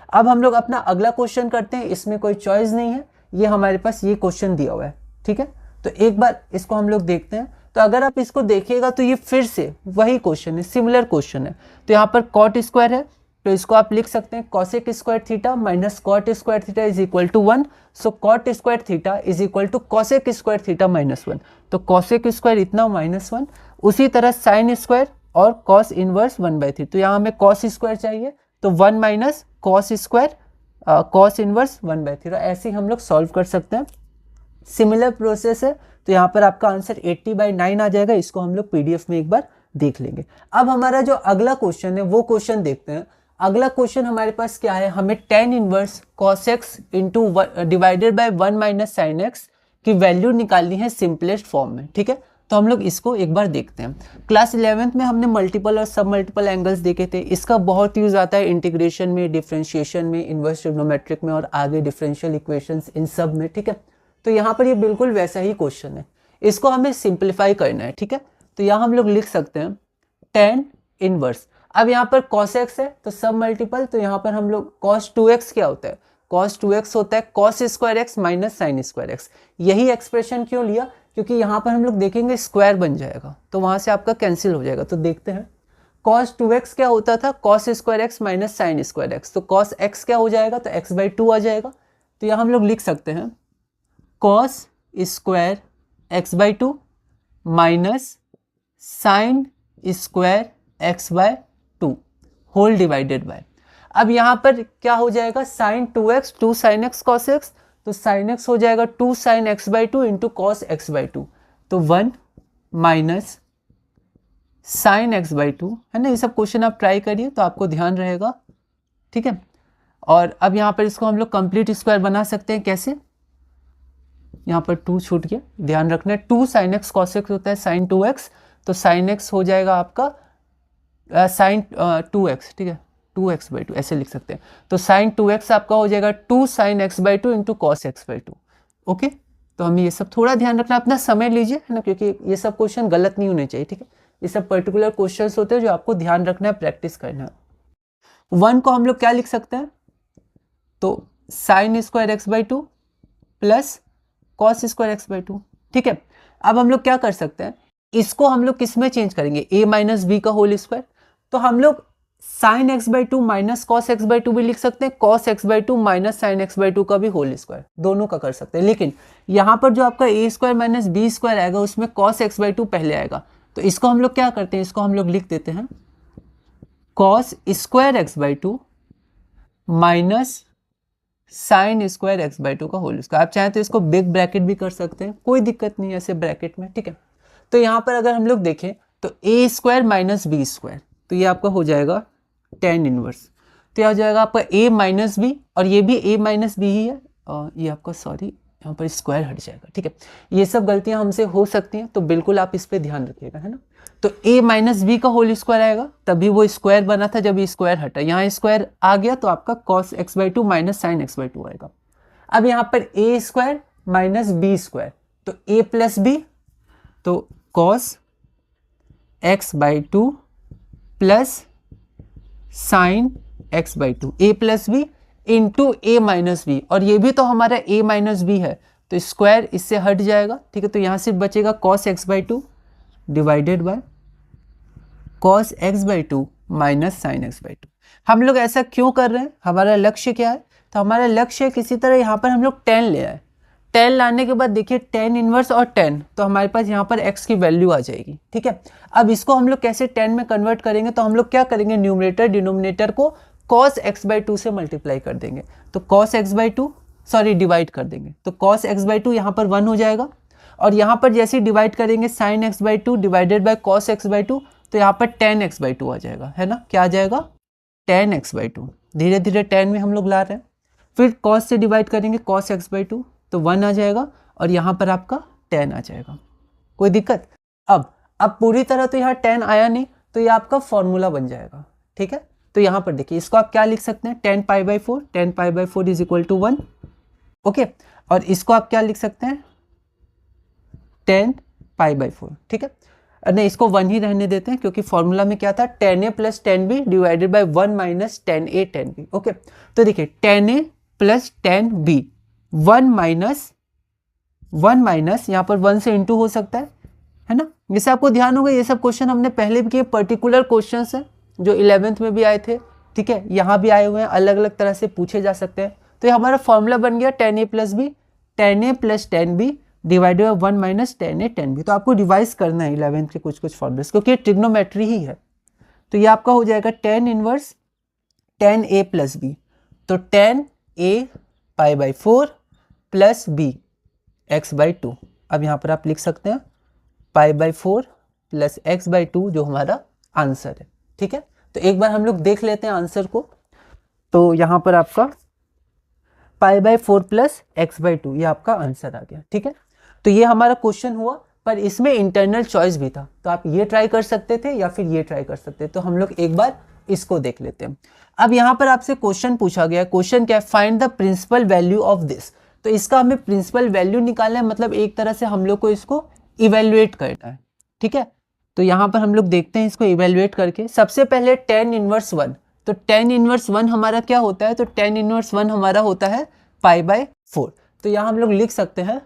अब हम लोग अपना अगला क्वेश्चन करते हैं, इसमें कोई चॉइस नहीं है, ये हमारे पास ये क्वेश्चन दिया हुआ है, ठीक है। तो एक बार इसको हम लोग देखते हैं, तो अगर आप इसको देखिएगा तो ये फिर से वही क्वेश्चन है, सिमिलर क्वेश्चन है। तो यहाँ पर कॉट स्क्वायर है, तो इसको आप लिख सकते हैं cosec square theta minus cot square theta is equal to 1। So cot square theta is equal to cosec square theta minus 1। तो कॉसेक स्क्वायर इतना -1। उसी तरह साइन स्क्वायर और कॉस इनवर्स 1/3। तो यहाँ हमें कॉस स्क्वायर चाहिए, तो 1 minus cos square cos inverse 1/3। ऐसे ही हम लोग सॉल्व कर सकते हैं। सिमिलर प्रोसेस है, तो यहाँ पर आपका आंसर 80/9 आ जाएगा। इसको हम लोग पीडीएफ में एक बार देख लेंगे। अब हमारा जो अगला क्वेश्चन है वो क्वेश्चन देखते हैं। अगला क्वेश्चन हमारे पास क्या है, हमें tan इनवर्स cos x into divided by 1 minus sine x की वैल्यू निकालनी है सिंपलेस्ट फॉर्म में। ठीक है, तो हम लोग इसको एक बार देखते हैं। क्लास 11th में हमने मल्टीपल और सब मल्टीपल एंगल्स देखे थे। इसका बहुत यूज आता है इंटीग्रेशन में, डिफरेंशिएशन में, इनवर्स ट्रिग्नोमेट्रिक में और आगे डिफरेंशियल इक्वेशंस, इन सब में। ठीक है, तो यहाँ पर ये बिल्कुल वैसा ही क्वेश्चन है। इसको हमें सिंप्लीफाई करना है। ठीक है, तो यहाँ हम लोग लिख सकते हैं tan इनवर्स। अब यहाँ पर cos x है तो सब मल्टीपल, तो यहाँ पर हम लोग cos 2x क्या होता है, cos 2x होता है cos square x minus sine square x. यही एक्सप्रेशन क्यों लिया, क्योंकि यहाँ पर हम लोग देखेंगे स्क्वायर बन जाएगा, तो वहाँ से आपका कैंसिल हो जाएगा। तो देखते हैं cos 2x क्या होता था, cos square x minus sine square x. तो cos x क्या हो जाएगा, तो x/2 आ जाएगा। तो यहाँ हम लोग लिख सकते हैं cos square x/2 minus sine square x/2 whole divided by. अब यहाँ पर क्या हो जाएगा, sine 2x 2 sine x cos x, तो साइन x हो जाएगा 2 sign x/2 into cos x/2। तो 1 माइनस साइन x/2 है ना। ये सब क्वेश्चन आप ट्राई करिए तो आपको ध्यान रहेगा। ठीक है, और अब यहाँ पर इसको हम लोग कंप्लीट स्क्वायर बना सकते हैं। कैसे, यहाँ पर 2 छूट गया, ध्यान रखना है। 2 साइन x cos x होता है साइन 2x, तो साइन x हो जाएगा आपका साइन 2x। ठीक है, 2x/2 ऐसे लिख सकते हैं। तो साइन 2x आपका हो जाएगा 2 sign x/2 into cos x/2। Okay, तो हमें ये सब थोड़ा ध्यान रखना, अपना समय लीजिए है ना, क्योंकि ये सब क्वेश्चन गलत नहीं होने चाहिए। ठीक है, ये सब पर्टिकुलर क्वेश्चन होते हैं जो आपको ध्यान रखना है, प्रैक्टिस करना है। 1 को हम लोग क्या लिख सकते हैं, तो sign square x/2 plus cos square x/2। ठीक है, अब हम लोग क्या कर सकते हैं, इसको हम लोग किस में चेंज करेंगे, a माइनस बी का होल स्क्वायर। तो हम लोग sign x/2 minus cos x/2 भी लिख सकते हैं, cos x/2 minus sine x/2 का भी होल स्क्वायर, दोनों का कर सकते हैं। लेकिन यहाँ पर जो आपका a square minus B square आएगा उसमें कॉस x/2 पहले आएगा। तो इसको हम लोग क्या करते हैं, इसको हम लोग लिख देते हैं cos square x/2 minus sine square x/2 का होल स्क्वायर। आप चाहें तो इसको बिग ब्रैकेट भी कर सकते हैं, कोई दिक्कत नहीं है ऐसे ब्रैकेट में। ठीक है, तो यहाँ पर अगर हम लोग देखें तो a square minus B square, तो ये आपका हो जाएगा tan इनवर्स। तो यह हो जाएगा आपका a माइनस बी, और ये भी a माइनस बी ही है, और ये आपका सॉरी यहाँ पर स्क्वायर हट जाएगा। ठीक है, ये सब गलतियाँ हमसे हो सकती हैं, तो बिल्कुल आप इस पर ध्यान रखिएगा है ना। तो a माइनस बी का होल स्क्वायर आएगा, तभी वो स्क्वायर बना था जब ये स्क्वायर हटा, यहाँ स्क्वायर आ गया तो आपका cos x/2 minus sine x/2 आएगा। अब यहाँ पर a square minus B square, तो a प्लस बी, तो cos x/2 plus sine x/2, a plus b into a minus b, और ये भी तो हमारा a माइनस बी है, तो स्क्वायर इससे हट जाएगा। ठीक है, तो यहाँ सिर्फ बचेगा cos x/2 divided by cos x/2 minus sine x/2। हम लोग ऐसा क्यों कर रहे हैं, हमारा लक्ष्य क्या है, तो हमारा लक्ष्य किसी तरह यहाँ पर हम लोग tan ले आए। tan लाने के बाद देखिए tan इनवर्स और tan, तो हमारे पास यहाँ पर x की वैल्यू आ जाएगी। ठीक है, अब इसको हम लोग कैसे tan में कन्वर्ट करेंगे, तो हम लोग क्या करेंगे, न्यूमरेटर डिनोमिनेटर को cos x/2 से मल्टीप्लाई कर देंगे, तो cos x/2 सॉरी डिवाइड कर देंगे, तो cos x/2 यहाँ पर 1 हो जाएगा, और यहाँ पर जैसे डिवाइड करेंगे sin x/2 divided by cos x/2, तो यहाँ पर tan x/2 आ जाएगा है ना। क्या आ जाएगा, tan x/2। धीरे धीरे tan में हम लोग ला रहे हैं, फिर cos से डिवाइड करेंगे cos x/2, तो 1 आ जाएगा, और यहाँ पर आपका tan आ जाएगा। कोई दिक्कत, अब पूरी तरह तो यहाँ tan आया नहीं, तो ये आपका फॉर्मूला बन जाएगा। ठीक है, तो यहाँ पर देखिए इसको आप क्या लिख सकते हैं, tan π/4, tan π/4 is equal to 1। Okay, और इसको आप क्या लिख सकते हैं, tan π/4। ठीक है, नहीं इसको 1 ही रहने देते हैं, क्योंकि फॉर्मूला में क्या था, tan a plus tan b divided by 1 minus tan a tan b। Okay, तो देखिए tan a plus tan b, 1 minus यहाँ पर 1 से इंटू हो सकता है ना। जैसे आपको ध्यान होगा ये सब क्वेश्चन हमने पहले भी किए, पर्टिकुलर क्वेश्चंस हैं जो 11th में भी आए थे, ठीक है, यहाँ भी आए हुए हैं, अलग अलग तरह से पूछे जा सकते हैं। तो ये हमारा फॉर्मूला बन गया tan a plus b, tan a plus tan b divided by 1 minus tan a tan b। तो आपको रिवाइज करना है 11th के कुछ कुछ फॉर्मूलेस, क्योंकि ये ट्रिग्नोमेट्री ही है। तो ये आपका हो जाएगा tan inverse tan a plus b, तो tan a pi by 4 plus b x by 2। अब यहाँ पर आप लिख सकते हैं pi by 4 plus x by 2 जो हमारा आंसर है। ठीक है, तो एक बार हम लोग देख लेते हैं आंसर को। तो यहाँ पर आपका पाई बाई 4 प्लस x बाई 2 ये आपका आंसर आ गया। ठीक है, तो ये हमारा क्वेश्चन हुआ, पर इसमें इंटरनल चॉइस भी था, तो आप ये ट्राई कर सकते थे या फिर ये ट्राई कर सकते थे। तो हम लोग एक बार इसको देख लेते हैं। अब यहाँ पर आपसे क्वेश्चन पूछा गया, क्वेश्चन क्या है, find the principal value of this. तो इसका हमें प्रिंसिपल वैल्यू निकालना है, मतलब एक तरह से हम लोग को इसको इवेल्युएट करना है। ठीक है, तो यहाँ पर हम लोग देखते हैं इसको इवेल्युएट करके। सबसे पहले tan इनवर्स 1, तो tan इनवर्स 1 हमारा क्या होता है, तो tan इनवर्स 1 हमारा होता है पाई बाई 4। तो यहाँ हम लोग लिख सकते हैं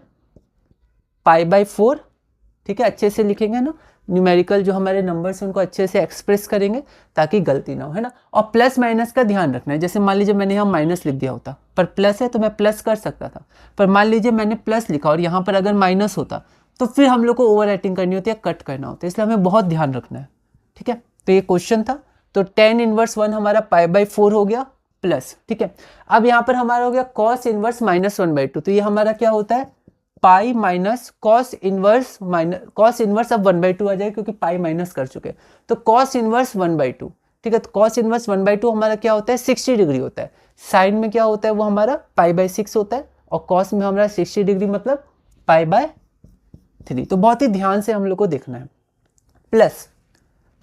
पाई बाई 4। ठीक है, अच्छे से लिखेंगे ना, न्यूमेरिकल जो हमारे नंबर्स हैं उनको अच्छे से एक्सप्रेस करेंगे ताकि गलती ना हो, है ना। और प्लस माइनस का ध्यान रखना है, जैसे मान लीजिए मैंने यहाँ माइनस लिख दिया होता, पर प्लस है तो मैं प्लस कर सकता था, पर मान लीजिए मैंने प्लस लिखा और यहाँ पर अगर माइनस होता तो फिर हम लोग को ओवर राइटिंग करनी होती है, कट करना होता है, इसलिए हमें बहुत ध्यान रखना है। ठीक है, तो ये क्वेश्चन था। तो tan इनवर्स 1 हमारा पाई बाई 4 हो गया प्लस। ठीक है, अब यहाँ पर हमारा हो गया cos इनवर्स माइनस 1/2, तो ये हमारा क्या होता है पाई माइनस cos इनवर्स अब 1/2 आ जाएगा, क्योंकि पाई माइनस कर चुके हैं, तो cos इनवर्स 1/2। ठीक है, तो cos इनवर्स 1/2 हमारा क्या होता है 60 डिग्री होता है। साइन में क्या होता है वो हमारा पाई बाई 6 होता है, और cos में हमारा 60 डिग्री मतलब पाई बाय 3। तो बहुत ही ध्यान से हम लोग को देखना है। प्लस,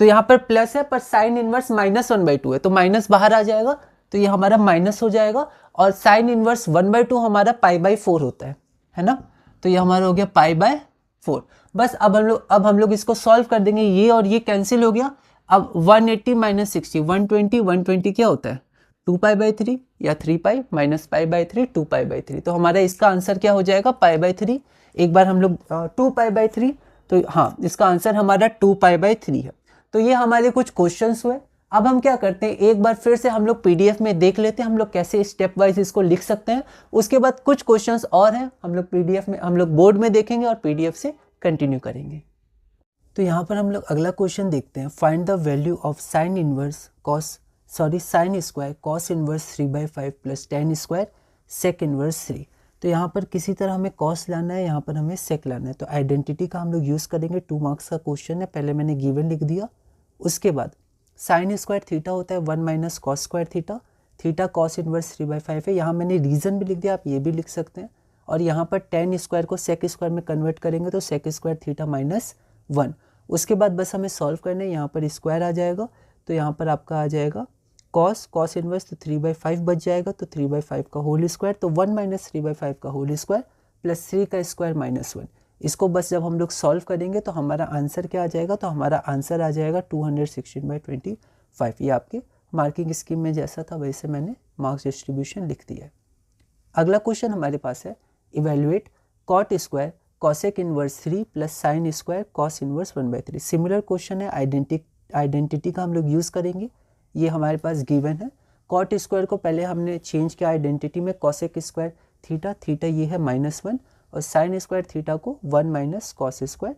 तो यहाँ पर प्लस है, पर साइन इनवर्स माइनस 1/2 है, तो माइनस बाहर आ जाएगा, तो ये हमारा माइनस हो जाएगा। और साइन इनवर्स 1/2 हमारा पाई बाई 4 होता है ना, तो ये हमारा हो गया पाई बाय 4। बस अब हम लोग इसको सॉल्व कर देंगे, ये और ये कैंसिल हो गया। अब 180 माइनस 60 120 क्या होता है 2 पाई बाई 3, या 3 pi minus pi by 3 2 pi by 3। तो हमारा इसका आंसर क्या हो जाएगा पाई बाई 3। एक बार हम लोग 2 पाई बाई 3, तो हाँ इसका आंसर हमारा 2 पाई बाई 3 है। तो ये हमारे कुछ क्वेश्चंस हुए। अब हम क्या करते हैं, एक बार फिर से हम लोग पीडीएफ में देख लेते हैं हम लोग कैसे स्टेप वाइज इसको लिख सकते हैं। उसके बाद कुछ क्वेश्चंस और हैं, हम लोग पीडीएफ में हम लोग बोर्ड में देखेंगे और पीडीएफ से कंटिन्यू करेंगे। तो यहाँ पर हम लोग अगला क्वेश्चन देखते हैं, find the value of sine square cos inverse 3/5 plus tan square sec inverse 3। तो यहाँ पर किसी तरह हमें कॉस लाना है, यहाँ पर हमें सेक लाना है। तो आइडेंटिटी का हम लोग यूज़ करेंगे, 2 मार्क्स का क्वेश्चन है, पहले मैंने गिवन लिख दिया। उसके बाद साइन स्क्वायर थीटा होता है 1 minus cos square theta, theta cos inverse 3/5 है। यहाँ मैंने रीज़न भी लिख दिया, आप ये भी लिख सकते हैं। और यहाँ पर tan स्क्वायर को सेक स्क्वायर में कन्वर्ट करेंगे तो सेक स्क्वायर थीटा माइनस 1। उसके बाद बस हमें सॉल्व करना है, यहाँ पर स्क्वायर आ जाएगा, तो यहाँ पर आपका आ जाएगा कॉस इनवर्स, तो 3/5 बच जाएगा, तो 3/5 का होल स्क्वायर, तो 1 माइनस 3/5 का होल स्क्वायर प्लस 3 का स्क्वायर माइनस 1। इसको बस जब हम लोग सॉल्व करेंगे तो हमारा आंसर क्या आ जाएगा, तो हमारा आंसर आ जाएगा 216/25। ये आपके मार्किंग स्कीम में जैसा था वैसे मैंने मार्क्स डिस्ट्रीब्यूशन लिख दिया है। अगला क्वेश्चन हमारे पास है, evaluate cot square cosec inverse 3 plus sine square cos inverse 1/3। Similar question है, आइडेंटिटी का हम लोग यूज़ करेंगे। ये हमारे पास गिवन है, कॉट स्क्वायर को पहले हमने चेंज किया आइडेंटिटी में, कॉसेक स्क्वायर थीटा ये है -1, और साइन स्क्वायर थीटा को 1 माइनस कॉस स्क्वायर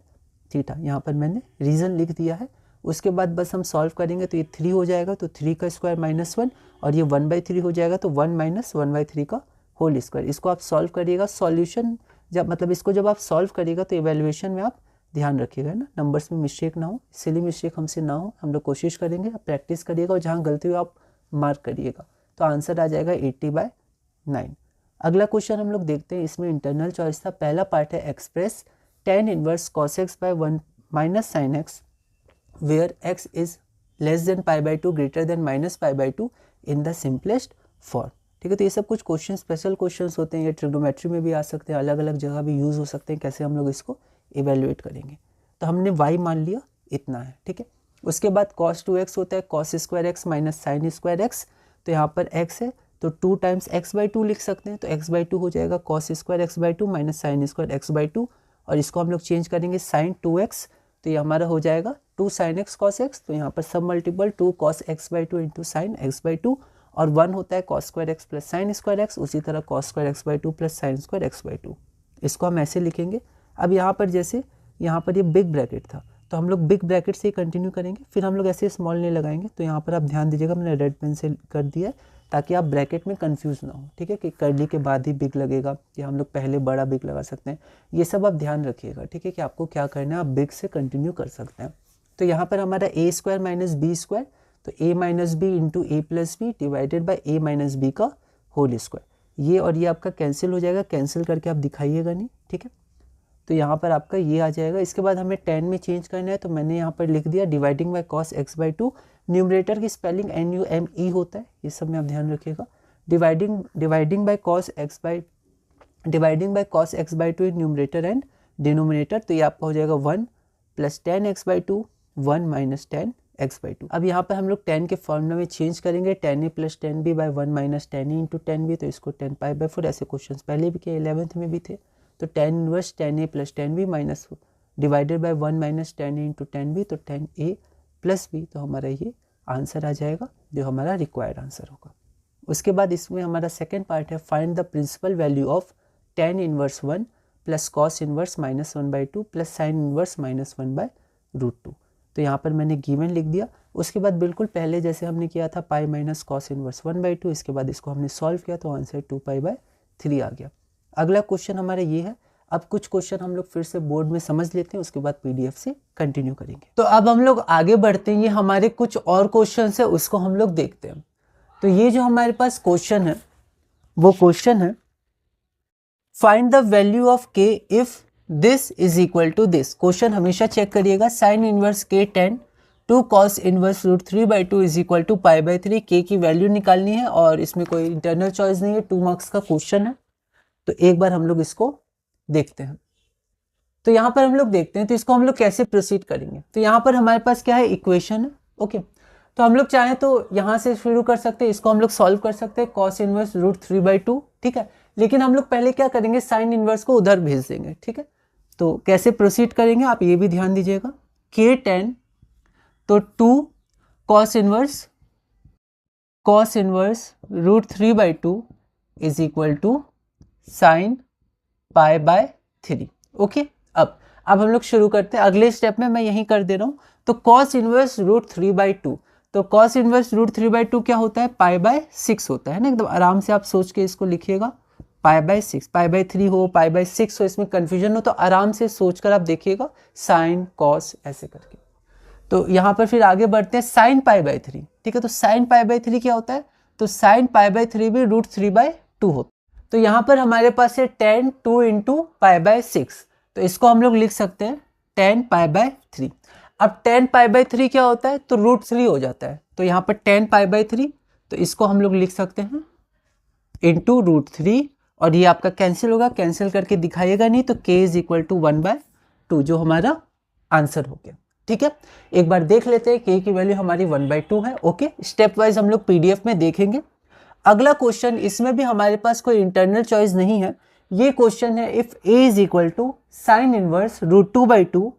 थीटा, यहाँ पर मैंने रीज़न लिख दिया है। उसके बाद बस हम सॉल्व करेंगे तो ये 3 हो जाएगा, तो 3 का स्क्वायर -1, और ये 1/3 हो जाएगा, तो 1 माइनस 1/3 का होल स्क्वायर। इसको आप सॉल्व करिएगा, सॉल्यूशन इसको जब आप सॉल्व करिएगा तो इवैल्यूएशन में आप ध्यान रखिएगा ना, नंबर्स में मिस्टेक ना हो, सिली मिस्टेक हमसे ना हो, हम लोग कोशिश करेंगे, आप प्रैक्टिस करिएगा, और जहाँ गलती हो आप मार्क करिएगा। तो आंसर आ जाएगा 80/9। अगला क्वेश्चन हम लोग देखते हैं, इसमें इंटरनल चॉइस था। पहला पार्ट है एक्सप्रेस tan इनवर्स cos x by 1 minus sine x where x is less than π/2 greater than -π/2 in the simplest form. ठीक है, तो ये सब कुछ क्वेश्चन स्पेशल क्वेश्चंस होते हैं, ये ट्रिग्नोमेट्री में भी आ सकते हैं, अलग अलग जगह भी यूज़ हो सकते हैं, कैसे हम लोग इसको इवेल्युएट करेंगे। तो हमने y मान लिया इतना है, ठीक है। उसके बाद cos 2x होता है cos square x minus sine square x, तो यहाँ पर x है तो 2 टाइम्स x/2 लिख सकते हैं, तो x/2 हो जाएगा cos square x/2 minus sine square x/2, और इसको हम लोग चेंज करेंगे sin 2x, तो ये हमारा हो जाएगा 2 sin x cos x, तो यहाँ पर सब multiple 2 cos x by 2 into sine x by 2, और 1 होता है cos square x plus sine square x, उसी तरह cos square x by 2 plus sine square x by 2, इसको हम ऐसे लिखेंगे। अब यहाँ पर जैसे यहाँ पर ये बिग ब्रैकेट था तो हम लोग बिग ब्रैकेट से ही कंटिन्यू करेंगे, फिर हम लोग ऐसे स्मॉल नहीं लगाएंगे। तो यहाँ पर आप ध्यान दीजिएगा, मैंने रेड पेन से कर दिया है ताकि आप ब्रैकेट में कंफ्यूज ना हो, ठीक है, कि कर्ली के बाद ही बिग लगेगा या हम लोग पहले बड़ा बिग लगा सकते हैं, ये सब आप ध्यान रखिएगा, ठीक है, कि आपको क्या करना है, आप बिग से कंटिन्यू कर सकते हैं। तो यहाँ पर हमारा A square minus B square, तो A minus B into A plus B divided by A minus B का होल स्क्वायर, ये और ये आपका कैंसिल हो जाएगा, कैंसिल करके आप दिखाइएगा नहीं, ठीक है। तो यहाँ पर आपका ये आ जाएगा। इसके बाद हमें 10 में चेंज करना है, तो मैंने यहाँ पर लिख दिया dividing by cos x by 2, numerator की स्पेलिंग NUME होता है, ये सब में आप ध्यान रखिएगा। Dividing by cos x by 2 in numerator and denominator, तो ये आपका हो जाएगा 1 plus 10x by 2, 1 minus 10x by 2। अब यहाँ पर हम लोग 10 के फॉर्मूला में चेंज करेंगे, 10a plus 10b by 1 minus 10a into 10b, तो इसको 10 पाई बाई 4, ऐसे क्वेश्चन पहले भी किए, 11th में भी थे। तो 10 inverse 10a plus 10b minus divided by 1 minus 10a into 10b, तो 10a प्लस b, तो हमारा ये आंसर आ जाएगा जो हमारा रिक्वायर्ड आंसर होगा। उसके बाद इसमें हमारा सेकेंड पार्ट है, find the principal value of 10 inverse 1 plus cos inverse minus 1/2 plus sine inverse minus 1/√2। तो यहाँ पर मैंने गिवन लिख दिया। उसके बाद बिल्कुल पहले जैसे हमने किया था पाई माइनस कॉस इनवर्स 1/2, इसके बाद इसको हमने सॉल्व किया तो आंसर 2π/3 आ गया। अगला क्वेश्चन हमारा ये है। अब कुछ क्वेश्चन हम लोग फिर से बोर्ड में समझ लेते हैं, उसके बाद पीडीएफ से कंटिन्यू करेंगे। तो अब हम लोग आगे बढ़ते हैं, ये हमारे कुछ और क्वेश्चन है उसको हम लोग देखते हैं। तो ये जो हमारे पास क्वेश्चन है वो क्वेश्चन है फाइंड द वैल्यू ऑफ के if this is equal to this. Question हमेशा चेक करिएगा, साइन इनवर्स के 10 two cos inverse √3/2 is equal to π/3। K की वैल्यू निकालनी है और इसमें कोई इंटरनल चॉइस नहीं है, 2 मार्क्स का क्वेश्चन है। तो एक बार हम लोग इसको देखते हैं। तो यहाँ पर हम लोग देखते हैं तो इसको हम लोग कैसे प्रोसीड करेंगे। तो यहाँ पर हमारे पास क्या है, इक्वेशन है, ओके। तो हम लोग चाहें तो यहाँ से शुरू कर सकते हैं, इसको हम लोग सॉल्व कर सकते हैं, कॉस इनवर्स √3/2, ठीक है। लेकिन हम लोग पहले क्या करेंगे, साइन इनवर्स को उधर भेज देंगे, ठीक है। तो कैसे प्रोसीड करेंगे आप ये भी ध्यान दीजिएगा। K10 तो 2 cos inverse √3/2 is equal to sine π/3, okay. अब हम लोग शुरू करते हैं। अगले स्टेप में मैं यही कर दे रहा हूँ। तो कॉस इनवर्स √3/2, तो कॉस इनवर्स √3/2 क्या होता है, π/6 होता है ना। एकदम आराम से आप सोच के इसको लिखिएगा, π/6, π/3 हो π/6 हो, इसमें कंफ्यूजन हो तो आराम से सोचकर आप देखिएगा, साइन कॉस ऐसे करके। तो यहाँ पर फिर आगे बढ़ते हैं, साइन π/3, ठीक है। तो साइन π/3 क्या होता है, तो साइन π/3 भी √3/2 होता है। तो यहाँ पर हमारे पास है 10 2 इंटू π/6, तो इसको हम लोग लिख सकते हैं 10 π/3। अब 10 π/3 क्या होता है, तो √3 हो जाता है। तो यहाँ पर 10 π/3, तो इसको हम लोग लिख सकते हैं इंटू √3, और ये आपका कैंसिल होगा, कैंसिल करके दिखाइएगा नहीं, तो k इज इक्वल टू 1/2 जो हमारा आंसर हो गया, ठीक है। एक बार देख लेते हैं, k की वैल्यू हमारी 1/2 है, ओके। स्टेप वाइज हम लोग पीडीएफ में देखेंगे। अगला क्वेश्चन, इसमें भी हमारे पास कोई इंटरनल चॉइस नहीं है। ये क्वेश्चन है, if a is equal to sine inverse √2/2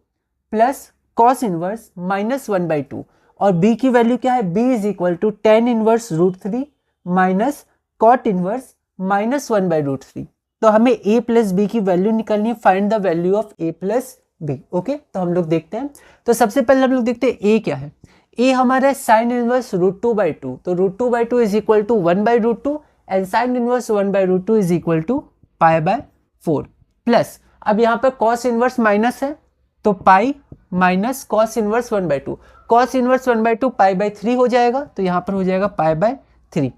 plus cos inverse -1/2, और b की वैल्यू क्या है, b is equal to tan inverse √3 minus cot inverse -1/√3। तो हमें a प्लस b की वैल्यू निकालनी है, find the value of a plus b, okay. तो हम लोग देखते हैं। तो सबसे पहले हम लोग देखते हैं a क्या है। a हमारा साइन इनवर्स √2/2, तो √2/2 is equal to 1/√2 and sine inverse 1/√2 is equal to π/4 plus, अब यहाँ पर कॉस इनवर्स माइनस है तो pi minus cos inverse 1/2, cos inverse 1/2 π/3 हो जाएगा, तो यहाँ पर हो जाएगा π/3।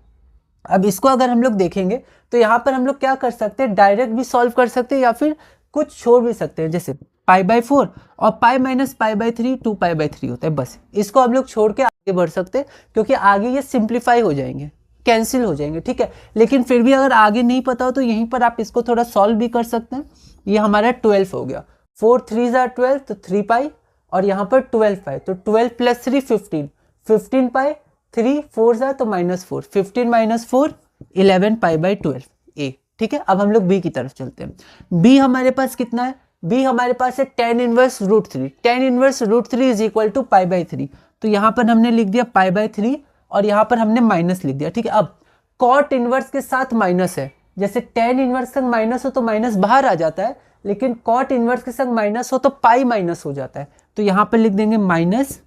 अब इसको अगर हम लोग देखेंगे तो यहाँ पर हम लोग क्या कर सकते हैं, डायरेक्ट भी सॉल्व कर सकते हैं या फिर कुछ छोड़ भी सकते हैं, जैसे π/4 और पाई माइनस π/3 2π/3 होता है, बस इसको हम लोग छोड़ के आगे बढ़ सकते हैं, क्योंकि आगे ये सिंप्लीफाई हो जाएंगे, कैंसिल हो जाएंगे, ठीक है। लेकिन फिर भी अगर आगे नहीं पता हो तो यहीं पर आप इसको थोड़ा सॉल्व भी कर सकते हैं। ये हमारा 12 हो गया, 4 3 = 12 तो 3 पाई, और यहाँ पर 12 पाई, तो 12 प्लस 3 15, 15 पाई, 3 4 = तो -4, 15 - 4 11 π/12 a, ठीक है। अब हम लोग b की तरफ चलते हैं। b हमारे पास कितना है, बी हमारे पास है tan inverse root three. tan inverse root three is equal to pi by three. तो यहाँ पर हमने लिख दिया पाई बाई थ्री और यहाँ पर हमने माइनस लिख दिया। ठीक है, अब कॉट इनवर्स के साथ माइनस है, जैसे tan इनवर्स संग माइनस हो तो माइनस बाहर आ जाता है, लेकिन कॉट इनवर्स के संग माइनस हो तो पाई माइनस हो जाता है। तो यहाँ पर लिख देंगे माइनस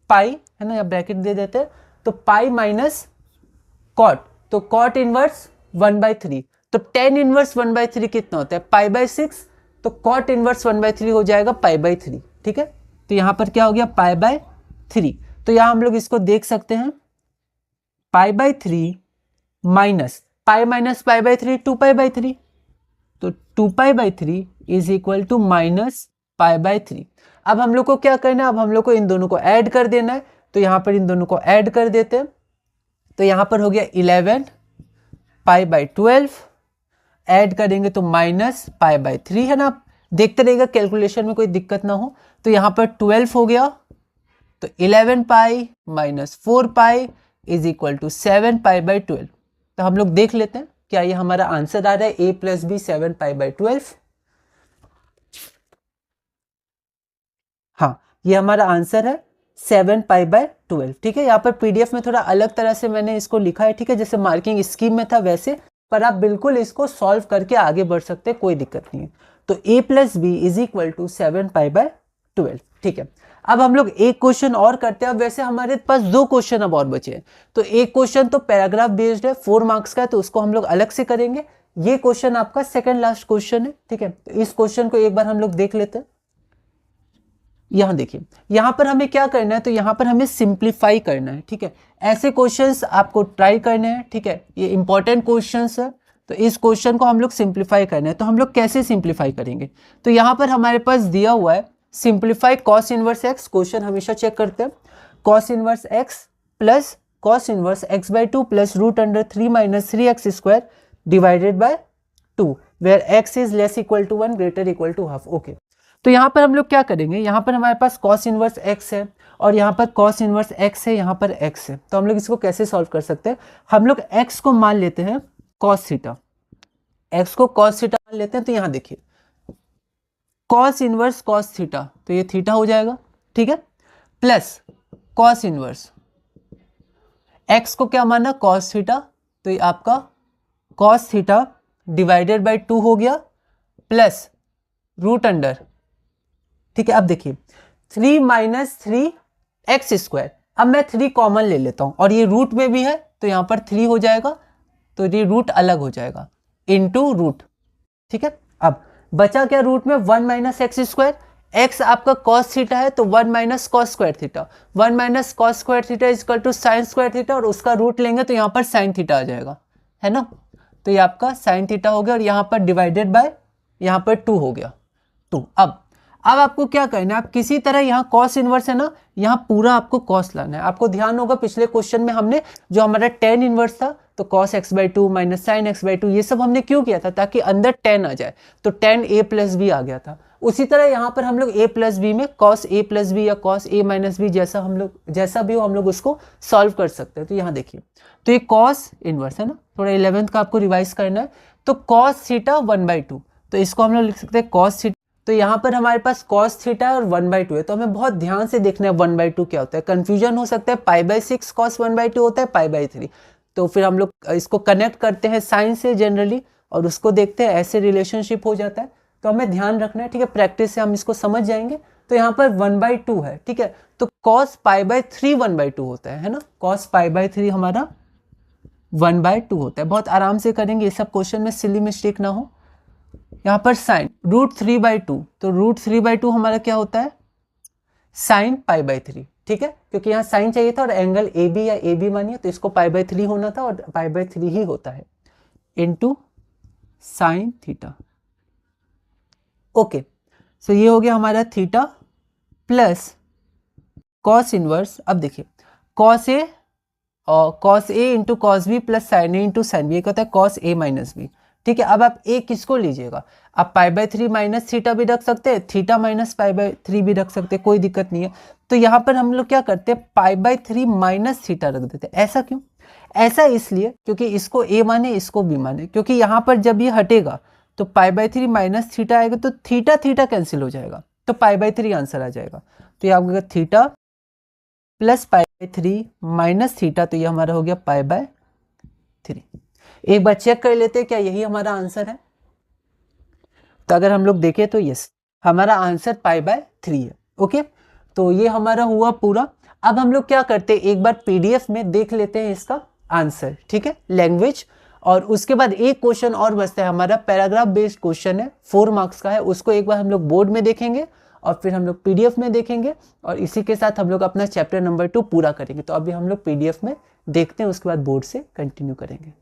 पाई, है ना, या ब्रैकेट दे देते हैं, तो पाई माइनस कॉट, तो कॉट इनवर्स 1/3, तो tan इनवर्स 1/3 कितना होता है, पाई बाई 6, तो कॉट इनवर्स 1/3 हो जाएगा पाई बाई 3। ठीक है, तो यहाँ पर क्या हो गया, पाई बाई 3। तो यहाँ हम लोग इसको देख सकते हैं, pi by 3 minus pi by 3 2 pi by 3, तो 2 pi by 3 is equal to minus pi by 3। अब हम लोग को क्या करना है, अब हम लोग को इन दोनों को ऐड कर देना है, तो यहाँ पर इन दोनों को ऐड कर देते हैं। तो यहाँ पर हो गया 11 पाई बाई 12, ऐड करेंगे तो माइनस पाई बाई 3, है ना, देखते रहेगा कैलकुलेशन में कोई दिक्कत ना हो। तो यहाँ पर 12 हो गया, तो 11 pi minus 4 pi is equal to 7 pi by 12। तो हम लोग देख लेते हैं क्या ये हमारा आंसर आ रहा है, a plus b 7 pi by 12। हाँ, ये हमारा आंसर है 7 पाई बाई 12। ठीक है, यहाँ पर पीडीएफ में थोड़ा अलग तरह से मैंने इसको लिखा है, ठीक है, जैसे मार्किंग स्कीम में था वैसे, पर आप बिल्कुल इसको सॉल्व करके आगे बढ़ सकते हैं, कोई दिक्कत नहीं है। तो a plus b is equal to 7 pi by 12। ठीक है, अब हम लोग एक क्वेश्चन और करते हैं। अब वैसे हमारे पास 2 क्वेश्चन अब और बचे हैं, तो एक क्वेश्चन तो पैराग्राफ बेस्ड है, 4 मार्क्स का है, तो उसको हम लोग अलग से करेंगे। ये क्वेश्चन आपका सेकंड लास्ट क्वेश्चन है। ठीक है, तो इस क्वेश्चन को एक बार हम लोग देख लेते हैं। यहाँ देखिए, यहाँ पर हमें क्या करना है, तो यहाँ पर हमें सिंप्लीफाई करना है। ठीक है, ऐसे क्वेश्चंस आपको ट्राई करने हैं। ठीक है, ये इंपॉर्टेंट क्वेश्चंस है, तो इस क्वेश्चन को हम लोग सिंप्लीफाई करना है। तो हम लोग कैसे सिंप्लीफाई करेंगे, तो यहाँ पर हमारे पास दिया हुआ है simplify cos inverse x. Question हमेशा चेक करते हैं, cos inverse x plus cos inverse x by 2 plus root under 3 minus 3x square divided by 2 where x is less equal to 1 greater equal to half. Okay, तो यहाँ पर हम लोग क्या करेंगे, यहाँ पर हमारे पास कॉस इनवर्स x है और यहाँ पर कॉस इनवर्स x है, यहाँ पर x है। तो हम लोग इसको कैसे सॉल्व कर सकते हैं, हम लोग x को मान लेते हैं कॉस थीटा, x को कॉस थीटा मान लेते हैं। तो यहाँ देखिए कॉस इनवर्स कॉस थीटा, तो ये थीटा हो जाएगा। ठीक है, प्लस कॉस इनवर्स x को क्या माना, कॉस थीटा, तो ये आपका कॉस थीटा डिवाइडेड बाय 2 हो गया, प्लस रूट अंडर। ठीक है, अब देखिए 3 माइनस 3x स्क्वायर, अब मैं 3 कॉमन ले लेता हूं और ये रूट में भी है, तो यहाँ पर 3 हो जाएगा, तो ये रूट अलग हो जाएगा, इनटू रूट। ठीक है, अब बचा क्या रूट में, 1 माइनस एक्स स्क्वायर, एक्स आपका कॉस थीटा है, तो 1 minus cos square theta, 1 minus cos square theta is equal to sine square theta, और उसका रूट लेंगे तो यहाँ पर साइन थीटा आ जाएगा, है ना। तो ये आपका साइन थीटा हो गया और यहाँ पर डिवाइडेड बाय यहाँ पर 2 हो गया। तो अब आपको क्या करना है, आप किसी तरह यहाँ कॉस इनवर्स है ना, यहाँ पूरा आपको कॉस लाना है। आपको ध्यान होगा पिछले क्वेश्चन में हमने जो हमारा tan इनवर्स था, तो cos x by 2 minus sine x by 2, ये सब हमने क्यों किया था, ताकि अंदर tan आ जाए, तो tan a प्लस बी आ गया था। उसी तरह यहाँ पर हम लोग a प्लस बी में cos a प्लस बी या cos a माइनस बी जैसा भी हो हम लोग उसको सॉल्व कर सकते हैं। तो यहाँ देखिए, तो ये cos इनवर्स है ना, थोड़ा 11th का आपको रिवाइज करना है, तो cos थीटा 1/2, तो इसको हम लोग लिख सकते हैं cos थीटा। तो यहाँ पर हमारे पास cos थीटा और 1/2 है, तो हमें बहुत ध्यान से देखना है 1/2 क्या होता है, कंफ्यूजन हो सकता है, पाई बाई 6 cos 1/2 होता है, पाई बाई 3। तो फिर हम लोग इसको कनेक्ट करते हैं साइन से जनरली और उसको देखते हैं, ऐसे रिलेशनशिप हो जाता है। तो हमें ध्यान रखना है, ठीक है, प्रैक्टिस से हम इसको समझ जाएंगे। तो यहाँ पर 1/2 है, ठीक है, तो cos पाई बाई 3 1/2 होता है ना, cos पाई बाई 3 हमारा 1/2 होता है। बहुत आराम से करेंगे, ये सब क्वेश्चन में सिली मिस्टेक ना हो। यहाँ पर साइन रूट 3/2, तो रूट 3/2 हमारा क्या होता है, साइन पाई बाई 3। ठीक है, क्योंकि यहाँ साइन चाहिए था और एंगल ए बी या ए बी मानिए, तो इसको पाई बाई 3 होना था और पाई बाई 3 ही होता है, इनटू साइन थीटा। ओके, सो ये हो गया हमारा थीटा प्लस कॉस इनवर्स। अब देखिए कॉस ए और cos A into cos B plus sine A into sine B, एक होता है कॉस ए माइनस बी। ठीक है, अब आप ए किसको लीजिएगा, आप पाई बाई 3 माइनस थीटा भी रख सकते हैं, थीटा माइनस पाई बाई 3 भी रख सकते हैं, कोई दिक्कत नहीं है। तो यहाँ पर हम लोग क्या करते हैं, पाई बाई 3 माइनस थीटा रख देते हैं। ऐसा क्यों, ऐसा इसलिए क्योंकि इसको ए माने इसको बी माने, क्योंकि यहाँ पर जब ये हटेगा तो पाई बाई 3 माइनस थीटा आएगा तो थीटा थीटा कैंसिल हो जाएगा, तो पाई बाई 3 आंसर आ जाएगा। तो ये आपका theta plus pi by 3 minus theta, तो ये हमारा हो गया पाई बाई 3। एक बार चेक कर लेते हैं क्या यही हमारा आंसर है। तो अगर हम लोग देखें तो यस, हमारा आंसर पाई बाय 3 है। ओके, तो ये हमारा हुआ पूरा। अब हम लोग क्या करते हैं, एक बार पीडीएफ में देख लेते हैं इसका आंसर, ठीक है, लैंग्वेज। और उसके बाद एक क्वेश्चन और बचता है हमारा, पैराग्राफ बेस्ड क्वेश्चन है, 4 मार्क्स का है। उसको एक बार हम लोग बोर्ड में देखेंगे और फिर हम लोग पीडीएफ में देखेंगे, और इसी के साथ हम लोग अपना चैप्टर नंबर 2 पूरा करेंगे। तो अभी हम लोग पीडीएफ में देखते हैं, उसके बाद बोर्ड से कंटिन्यू करेंगे।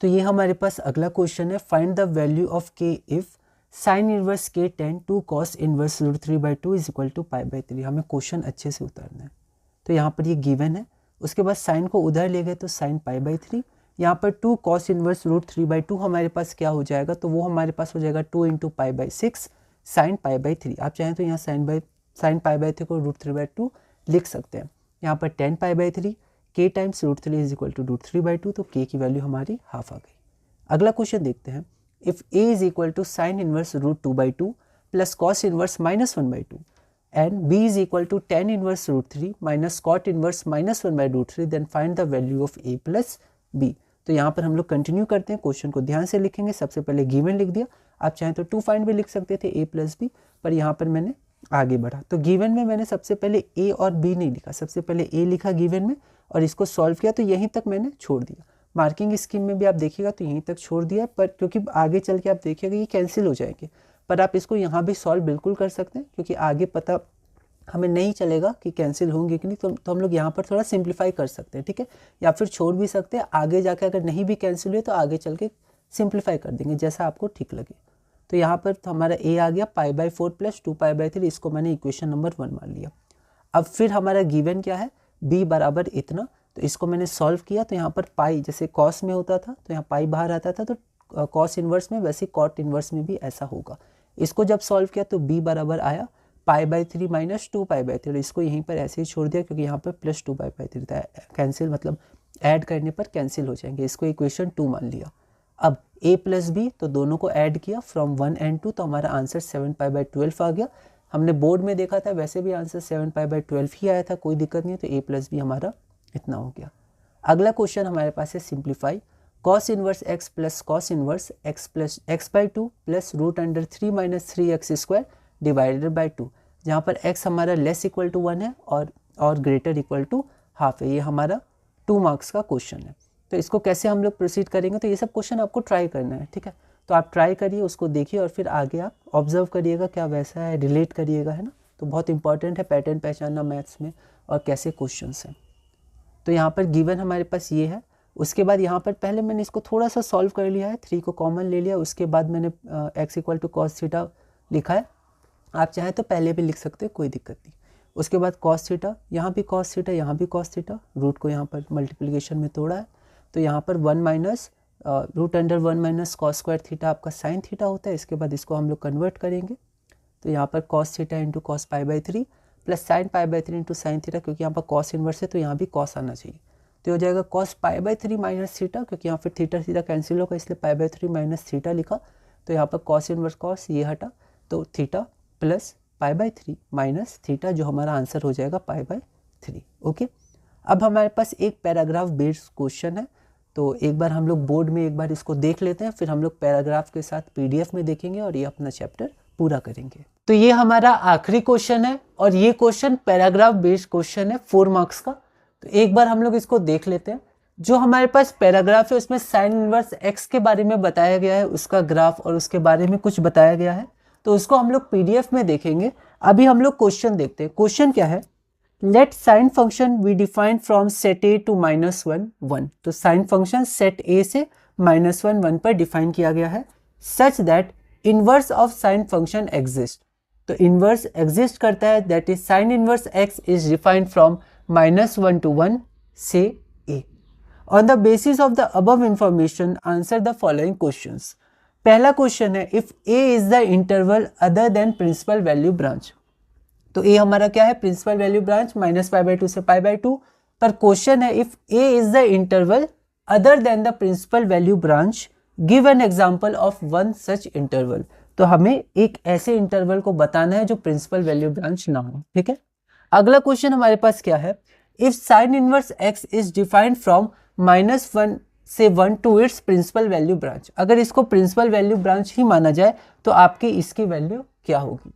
तो ये हमारे पास अगला क्वेश्चन है, फाइंड द वैल्यू ऑफ के if sine inverse k ten to cos inverse root 3/2 is equal to pi by 3। हमें क्वेश्चन अच्छे से उतारना है। तो यहाँ पर ये गिवन है, उसके बाद साइन को उधर ले गए तो साइन पाई बाई 3, यहाँ पर 2 कॉस इनवर्स रूट 3/2 हमारे पास क्या हो जाएगा, तो वो हमारे पास हो जाएगा 2 into pi by 6 sign pi by 3। आप चाहें तो यहाँ साइन पाई बाई 3 को रूट 3/2 लिख सकते हैं। यहाँ पर 10 पाई by 3 k times root 3 is equal to root 3/2, तो के की वैल्यू हमारी हाफ आ गई। अगला क्वेश्चन देखते हैं, if a is equal to sin inverse root 2/2 plus cos inverse minus 1/2 and b is equal to tan inverse root 3 minus cot inverse minus 1/√3 then find the value of a plus b। तो यहाँ पर हम लोग continue करते हैं, question को ध्यान से लिखेंगे। सबसे पहले गिवन लिख दिया, आप चाहें तो टू फाइंड भी लिख सकते थे a प्लस बी, पर यहाँ पर मैंने आगे बढ़ा। तो गिवन में मैंने सबसे पहले a और b नहीं लिखा, सबसे पहले a लिखा गिवन में और इसको सॉल्व किया, तो यहीं तक मैंने छोड़ दिया। मार्किंग स्कीम में भी आप देखिएगा तो यहीं तक छोड़ दिया, पर क्योंकि आगे चल के आप देखिएगा ये कैंसिल हो जाएंगे, पर आप इसको यहाँ भी सॉल्व बिल्कुल कर सकते हैं, क्योंकि आगे पता हमें नहीं चलेगा कि कैंसिल होंगे कि नहीं। तो हम लोग यहाँ पर थोड़ा सिंप्लीफाई कर सकते हैं, ठीक है, या फिर छोड़ भी सकते हैं। आगे जाके अगर नहीं भी कैंसिल हुए तो आगे चल के सिंप्लीफाई कर देंगे, जैसा आपको ठीक लगे। तो यहाँ पर तो हमारा ए आ गया पाई बाई 4 प्लस 2 पाई बाई 3, इसको मैंने इक्वेशन नंबर 1 मान लिया। अब फिर हमारा गिवन क्या है, बी बराबर इतना, तो इसको मैंने सॉल्व किया। तो यहाँ पर पाई जैसे कॉस में होता था तो यहाँ पाई बाहर आता था, तो कॉस इन्वर्स में वैसे कॉट इन्वर्स में भी ऐसा होगा। इसको जब सॉल्व किया तो b बराबर आया पाई बाई 3 माइनस 2 पाई बाई 3। इसको यहीं पर ऐसे ही छोड़ दिया, क्योंकि यहाँ पर प्लस 2 पाई बाई 3 था, कैंसिल मतलब ऐड करने पर कैंसिल हो जाएंगे। इसको इक्वेशन 2 मान लिया। अब a प्लस बी, तो दोनों को ऐड किया फ्रॉम 1 and 2, तो हमारा आंसर 7 पाई बाई 12 आ गया। हमने बोर्ड में देखा था, वैसे भी आंसर 7 पाई बाई 12 ही आया था, कोई दिक्कत नहीं है। तो a प्लस बी हमारा इतना हो गया। अगला क्वेश्चन हमारे पास है simplify cos inverse x plus cos inverse x plus x by 2 plus root under 3 minus 3x square divided by 2, जहाँ पर x हमारा लेस इक्वल टू 1 है और ग्रेटर इक्वल टू हाफ है। ये हमारा 2 मार्क्स का क्वेश्चन है। तो इसको कैसे हम लोग प्रोसीड करेंगे, तो ये सब क्वेश्चन आपको ट्राई करना है, ठीक है। तो आप ट्राई करिए, उसको देखिए और फिर आगे आप ऑब्जर्व करिएगा क्या वैसा है, रिलेट करिएगा, है ना। तो बहुत इंपॉर्टेंट है पैटर्न पहचानना मैथ्स में और कैसे क्वेश्चन हैं। तो यहाँ पर गिवन हमारे पास ये है। उसके बाद यहाँ पर पहले मैंने इसको थोड़ा सा सॉल्व कर लिया है, 3 को कॉमन ले लिया, उसके बाद मैंने x equal to cos theta लिखा है। आप चाहें तो पहले भी लिख सकते हैं, कोई दिक्कत नहीं। उसके बाद कॉस थीटा, यहाँ भी कॉस थीटा, यहाँ भी कॉस थीटा, रूट को यहाँ पर मल्टीप्लिकेशन में तोड़ा है। तो यहाँ पर 1 minus root under 1 minus cos square theta आपका साइन थीटा होता है। इसके बाद इसको हम लोग कन्वर्ट करेंगे, तो यहाँ पर cos theta into cos pi by 3 plus sign pi by 3 into sine theta, क्योंकि यहाँ पर कॉस इनवर्स है तो यहाँ भी कॉस आना चाहिए। तो हो जाएगा cos pi by 3 minus theta, क्योंकि यहाँ पर थीटा थीटा कैंसिल होगा, इसलिए पाई बाई 3 माइनस थीटा लिखा। तो यहाँ पर कॉस इनवर्स कॉस ये हटा, तो theta plus pi by 3 minus theta, जो हमारा आंसर हो जाएगा पाई बाई 3। ओके, अब हमारे पास एक पैराग्राफ बेस्ड क्वेश्चन है। तो एक बार हम लोग बोर्ड में एक बार इसको देख लेते हैं, फिर हम लोग पैराग्राफ के साथ पीडीएफ में देखेंगे और ये अपना चैप्टर पूरा करेंगे। तो ये हमारा आखिरी क्वेश्चन है और ये क्वेश्चन पैराग्राफ बेस्ड क्वेश्चन है 4 मार्क्स का। तो एक बार हम लोग इसको देख लेते हैं। जो हमारे पास पैराग्राफ है उसमें साइन इनवर्स x के बारे में बताया गया है, उसका ग्राफ और उसके बारे में कुछ बताया गया है, तो उसको हम लोग पीडीएफ में देखेंगे। अभी हम लोग क्वेश्चन देखते हैं। क्वेश्चन क्या है, let sine function we define from set a to -1 1। तो साइन फंक्शन सेट a से -1 1 पर डिफाइन किया गया है, such that inverse of sine function exist. तो इनवर्स एग्जिस्ट करता है, that is sine inverse x is defined from -1 to 1 से a। On the basis of the above information answer the following questions. पहला question है, if a is the interval other than principal value branch. तो a हमारा क्या है, principal value branch -π/2 से π/2। पर question है, if a is the interval other than the principal value branch give an example of one such interval. तो हमें एक ऐसे इंटरवल को बताना है जो प्रिंसिपल वैल्यू ब्रांच ना हो। ठीक है, अगला क्वेश्चन हमारे पास क्या है, if sine inverse x is defined from -1 से 1 to its principal value branch. अगर इसको प्रिंसिपल वैल्यू ब्रांच ही माना जाए तो आपकी इसकी वैल्यू क्या होगी।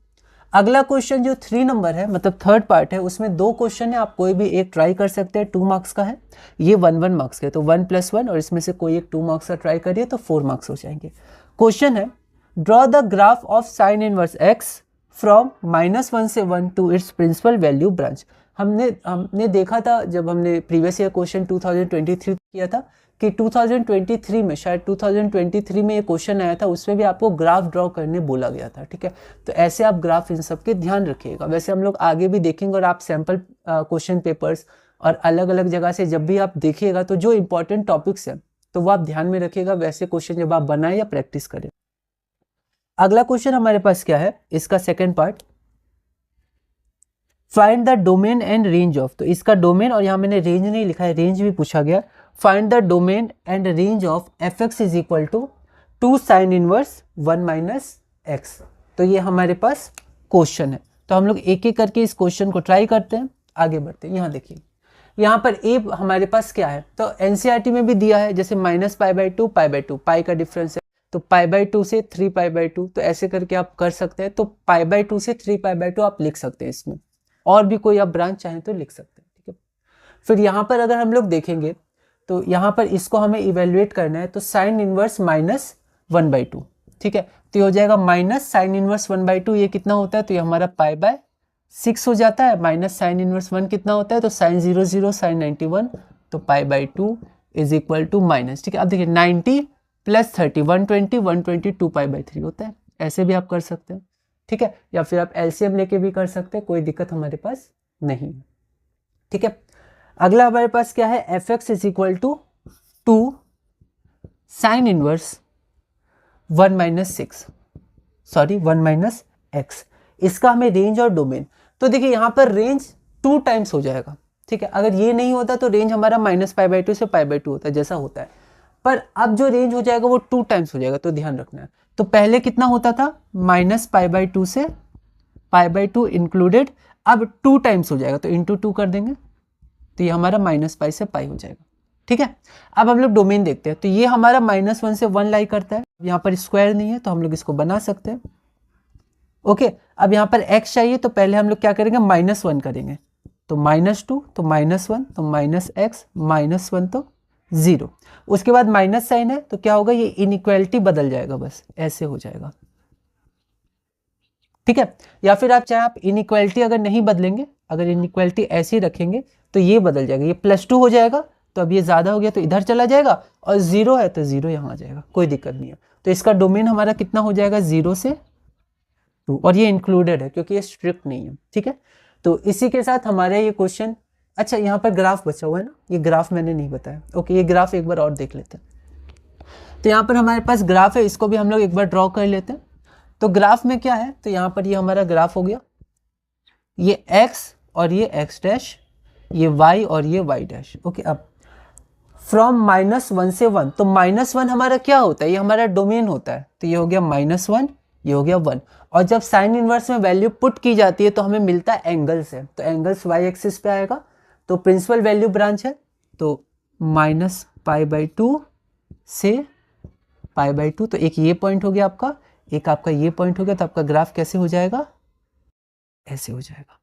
अगला क्वेश्चन जो 3 नंबर है, मतलब थर्ड पार्ट है, उसमें 2 क्वेश्चन है, आप कोई भी एक ट्राई कर सकते हैं। 2 मार्क्स का है, ये 1 मार्क्स का है, तो 1 + 1 और इसमें से कोई एक 2 मार्क्स का ट्राई करिए तो 4 मार्क्स हो जाएंगे। क्वेश्चन है, draw the graph of sine inverse x from -1 से 1 to its principal value branch. हमने देखा था जब हमने प्रीवियस ईयर क्वेश्चन 2023 किया था कि 2023 में, शायद 2023 में ये क्वेश्चन आया था, उसमें भी आपको ग्राफ ड्रॉ करने बोला गया था। ठीक है, तो ऐसे आप ग्राफ इन सब के ध्यान रखिएगा। वैसे हम लोग आगे भी देखेंगे और आप सैम्पल क्वेश्चन पेपर्स और अलग अलग जगह से जब भी आप देखिएगा तो जो इंपॉर्टेंट टॉपिक्स हैं तो वो आप ध्यान में रखिएगा, वैसे क्वेश्चन जब आप बनाए या प्रैक्टिस करें। अगला क्वेश्चन हमारे पास क्या है, इसका second part, find the domain and range of. तो इसका डोमेन, और यहाँ मैंने रेंज नहीं लिखा है, रेंज भी पूछा गया। Find the domain and range of fx is equal to 2 sine inverse 1 - x। तो ये हमारे पास क्वेश्चन है, तो हम लोग एक एक करके इस क्वेश्चन को ट्राई करते हैं, आगे बढ़ते हैं। यहाँ देखिए, यहाँ पर a हमारे पास क्या है, तो NCERT में भी दिया है, जैसे -π/2 π/2, पाई का डिफरेंस है, तो π/2 से 3π/2, तो ऐसे करके आप कर सकते हैं। तो π/2 से 3π/2 आप लिख सकते हैं, इसमें और भी कोई आप ब्रांच चाहें तो लिख सकते हैं। ठीक है, फिर यहाँ पर अगर हम लोग देखेंगे तो यहाँ पर इसको हमें इवेल्युएट करना है, तो साइन इनवर्स -1/2। ठीक है, तो ये हो जाएगा माइनस साइन इनवर्स 1/2, ये कितना होता है, तो ये हमारा π/6 हो जाता है, माइनस साइन इनवर्स 1 कितना होता है, तो साइन 0 0 साइन 91, तो π/2 इज इक्वल टू माइनस। ठीक है, अब देखिए 90 + 30 120 120 2π/3 होता है, ऐसे भी आप कर सकते हैं। ठीक है, या फिर आप LCM लेके भी कर सकते हैं, कोई दिक्कत हमारे पास नहीं है। ठीक है, अगला हमारे पास क्या है, fx is equal to 2 sine inverse 1 - x। इसका हमें रेंज और डोमेन, तो देखिए यहाँ पर रेंज 2 टाइम्स हो जाएगा। ठीक है, अगर ये नहीं होता तो रेंज हमारा -π/2 से π/2 होता है, जैसा होता है, पर अब जो रेंज हो जाएगा वो 2 टाइम्स हो जाएगा, तो ध्यान रखना है। तो पहले कितना होता था, -π/2 से π/2 इंक्लूडेड, अब 2 टाइम्स हो जाएगा, तो इंटू 2 कर देंगे, तो ये हमारा -π से π हो जाएगा। ठीक है, अब हम लोग डोमेन देखते हैं, तो ये हमारा -1 से 1 लाई करता है, यहाँ पर स्क्वायर नहीं है तो हम लोग इसको बना सकते हैं। ओके, अब यहाँ पर x चाहिए, तो पहले हम लोग क्या करेंगे, -1 करेंगे, तो -2, तो -1, तो -x, -1 तो 0, उसके बाद माइनस साइन है, तो क्या होगा, ये इनइक्वालिटी बदल जाएगा, बस ऐसे हो जाएगा। ठीक है, या फिर आप चाहे आप इनइक्वालिटी अगर नहीं बदलेंगे, अगर इनइक्वालिटी ऐसे ही रखेंगे तो ये बदल जाएगा, ये +2 हो जाएगा, तो अब ये ज़्यादा हो गया तो इधर चला जाएगा, और 0 है तो 0 यहाँ आ जाएगा, कोई दिक्कत नहीं है। तो इसका डोमेन हमारा कितना हो जाएगा, 0 से 2, और ये इंक्लूडेड है क्योंकि ये स्ट्रिक्ट नहीं है। ठीक है, तो इसी के साथ हमारा ये क्वेश्चन, अच्छा यहाँ पर ग्राफ बचा हुआ है ना, ये ग्राफ मैंने नहीं बताया। ओके, ये ग्राफ एक बार और देख लेते हैं। तो यहाँ पर हमारे पास ग्राफ है, इसको भी हम लोग एक बार ड्रॉ कर लेते हैं। तो ग्राफ में क्या है, तो यहाँ पर ये हमारा ग्राफ हो गया, ये x और ये x', ये y और ये y'। ओके, अब फ्रॉम -1 से 1, तो -1 हमारा क्या होता है, ये हमारा डोमेन होता है, तो ये हो गया -1, ये हो गया 1, और जब साइन इनवर्स में वैल्यू पुट की जाती है तो हमें मिलता है एंगल से, तो एंगल्स y एक्सिस पे आएगा, तो प्रिंसिपल वैल्यू ब्रांच है, तो -π/2 से π/2, तो एक ये पॉइंट हो गया आपका, एक आपका ये पॉइंट हो गया, तो आपका ग्राफ कैसे हो जाएगा, ऐसे हो जाएगा,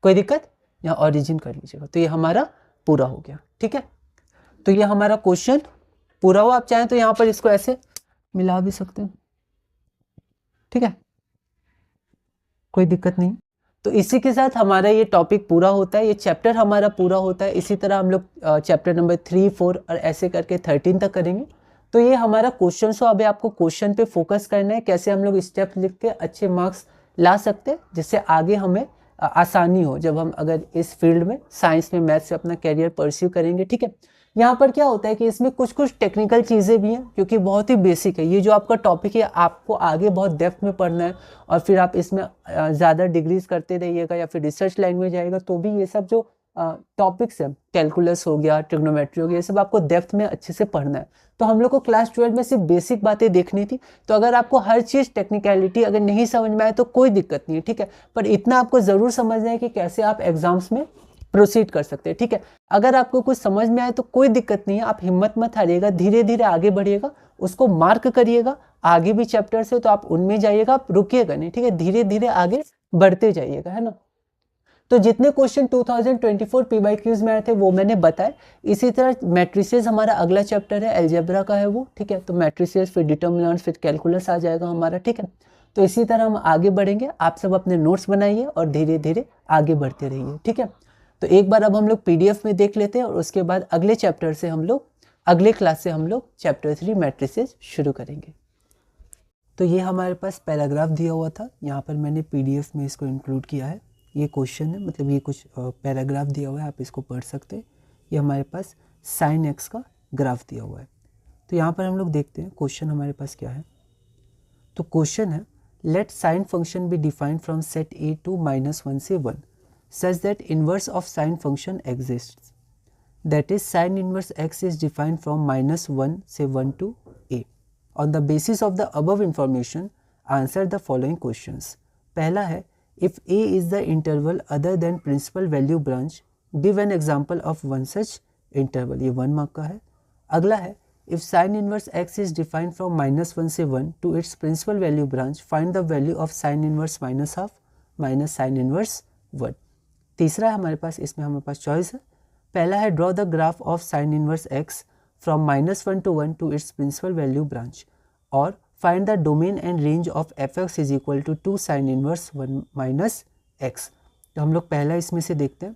कोई दिक्कत, यहाँ ओरिजिन कर लीजिएगा। तो ये हमारा पूरा हो गया। ठीक है, तो ये हमारा क्वेश्चन पूरा हुआ। आप चाहें तो यहाँ पर इसको ऐसे मिला भी सकते हैं। ठीक है, कोई दिक्कत नहीं। तो इसी के साथ हमारा ये टॉपिक पूरा होता है, ये चैप्टर हमारा पूरा होता है। इसी तरह हम लोग चैप्टर नंबर 3, 4 और ऐसे करके 13 तक करेंगे। तो ये हमारा क्वेश्चन, सो अभी आपको क्वेश्चन पे फोकस करना है, कैसे हम लोग स्टेप लिख के अच्छे मार्क्स ला सकते हैं, जिससे आगे हमें आसानी हो जब हम अगर इस फील्ड में, साइंस में, मैथ से अपना कैरियर परस्यू करेंगे। ठीक है, यहाँ पर क्या होता है कि इसमें कुछ कुछ टेक्निकल चीज़ें भी हैं, क्योंकि बहुत ही बेसिक है। ये जो आपका टॉपिक है आपको आगे बहुत डेप्थ में पढ़ना है, और फिर आप इसमें ज़्यादा डिग्रीज करते रहिएगा या फिर रिसर्च लाइन में जाएगा, तो भी ये सब जो टॉपिक्स है, कैलकुलस हो गया, ट्रिग्नोमेट्री हो गया, ये सब आपको डेप्थ में अच्छे से पढ़ना है। तो हम लोग को क्लास 12 में सिर्फ बेसिक बातें देखनी थी। तो अगर आपको हर चीज़ टेक्निकलिटी अगर नहीं समझ में आए तो कोई दिक्कत नहीं है, ठीक है, पर इतना आपको ज़रूर समझना है कि कैसे आप एग्जाम्स में प्रोसीड कर सकते हैं, ठीक है। अगर आपको कुछ समझ में आए तो कोई दिक्कत नहीं है, आप हिम्मत मत हारिएगा, धीरे धीरे आगे बढ़िएगा, उसको मार्क करिएगा। आगे भी चैप्टर्स है तो आप उनमें जाइएगा, आप रुकिएगा नहीं, ठीक है, धीरे धीरे आगे बढ़ते जाइएगा, है ना। तो जितने क्वेश्चन 2024 PYQs में आए थे वो मैंने बताए। इसी तरह मैट्रिसेस हमारा अगला चैप्टर है, अलजेब्रा का है वो, ठीक है। तो मैट्रिसेस, फिर डिटर्मिनेंट्स, फिर कैलकुलस आ जाएगा हमारा, ठीक है। तो इसी तरह हम आगे बढ़ेंगे। आप सब अपने नोट्स बनाइए और धीरे धीरे आगे बढ़ते रहिए, ठीक है। तो एक बार अब हम लोग PDF में देख लेते हैं और उसके बाद अगले चैप्टर से हम लोग, अगले क्लास से हम लोग चैप्टर 3 मैट्रिसेस शुरू करेंगे। तो ये हमारे पास पैराग्राफ दिया हुआ था, यहाँ पर मैंने PDF में इसको इंक्लूड किया है। ये क्वेश्चन है, मतलब ये कुछ पैराग्राफ दिया हुआ है, आप इसको पढ़ सकते हैं। ये हमारे पास sin x का ग्राफ दिया हुआ है। तो यहाँ पर हम लोग देखते हैं क्वेश्चन हमारे पास क्या है। तो क्वेश्चन है, let sine function be defined from set A to -1 से 1 such that inverse of sine function exists, that is sine inverse x is defined from -1 से 1 to A। On the basis of the above information answer the following questions. पहला है, if A is the interval other than principal value branch, give an example of one such interval। ये 1 mark का है। अगला है, if sin inverse x is defined from -1 से 1 to its principal value branch, find the value of sin inverse -half minus sin inverse 1। तीसरा है हमारे पास, इसमें हमारे पास चॉइस है। पहला है, draw the graph of sin inverse x from -1 to 1 to its principal value branch, और find the domain and range of fx is equal to 2 sin inverse 1 minus x। तो हम लोग पहला इसमें से देखते हैं।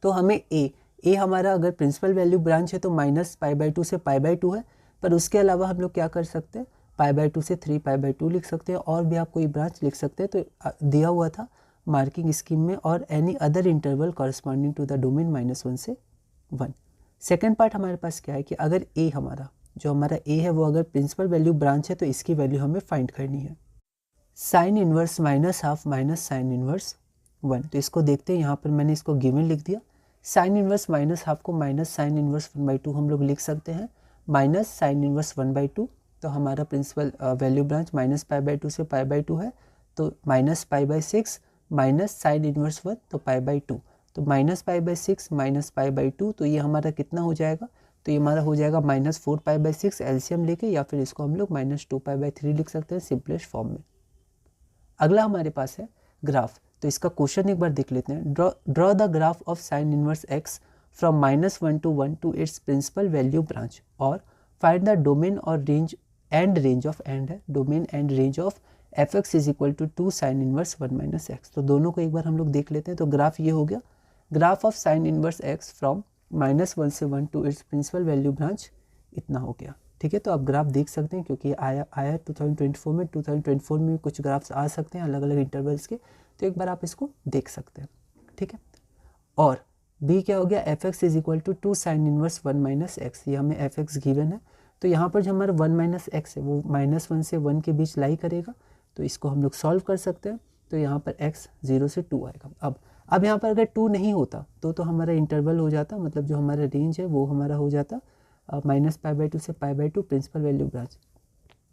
तो हमें a हमारा अगर प्रिंसिपल वैल्यू ब्रांच है तो -π/2 से π/2 है, पर उसके अलावा हम लोग क्या कर सकते हैं, π/2 से 3π/2 लिख सकते हैं, और भी आप कोई ब्रांच लिख सकते हैं। तो दिया हुआ था मार्किंग स्कीम में, और any other interval corresponding to the domain -1 से 1। सेकेंड पार्ट हमारे पास क्या है कि अगर a हमारा, जो हमारा a है वो अगर प्रिंसिपल वैल्यू ब्रांच है तो इसकी वैल्यू हमें फाइंड करनी है। Sine inverse -half minus sign inverse 1। तो इसको देखते हैं, यहाँ पर मैंने इसको गिवन लिख दिया। साइन इनवर्स -half को माइनस साइन इनवर्स 1/2 हम लोग लिख सकते हैं, माइनस साइन इनवर्स 1/2। तो हमारा प्रिंसिपल वैल्यू ब्रांच -π/2 से π/2 है, तो -π/6 माइनस साइन इनवर्स 1, तो π/2। तो -π/6 माइनस π/2, तो ये हमारा कितना हो जाएगा, तो ये हमारा हो जाएगा -4π/6 एलसीएम लेके, या फिर इसको हम लोग -2π/3 लिख सकते हैं सिंपलेस्ट फॉर्म में। अगला हमारे पास है ग्राफ। तो इसका क्वेश्चन एक बार देख लेते हैं। Draw the graph of sine inverse x from -1 to 1 to its principal value branch, और फाइंड द डोमेन और range of domain and range of fx is equal to 2 sine inverse 1 minus x। तो दोनों को एक बार हम लोग देख लेते हैं। तो ग्राफ ये हो गया, graph of sine inverse x from -1 से 1 to its principal value branch, इतना हो गया, ठीक है। तो आप ग्राफ देख सकते हैं, क्योंकि आया 2024 में, 2024 में कुछ ग्राफ्स आ सकते हैं अलग अलग इंटरवल्स के, तो एक बार आप इसको देख सकते हैं, ठीक है। और b क्या हो गया, fx is equal to 2 sine inverse 1 minus x। ये हमें fx गिवन है, तो यहाँ पर जो हमारा 1 माइनस x है वो -1 से 1 के बीच लाई करेगा, तो इसको हम लोग सॉल्व कर सकते हैं। तो यहाँ पर x 0 से 2 आएगा। अब यहाँ पर अगर 2 नहीं होता तो हमारा इंटरवल हो जाता, मतलब जो हमारा रेंज है वो हमारा हो जाता -π/2 से π/2 प्रिंसिपल वैल्यू ब्रांच।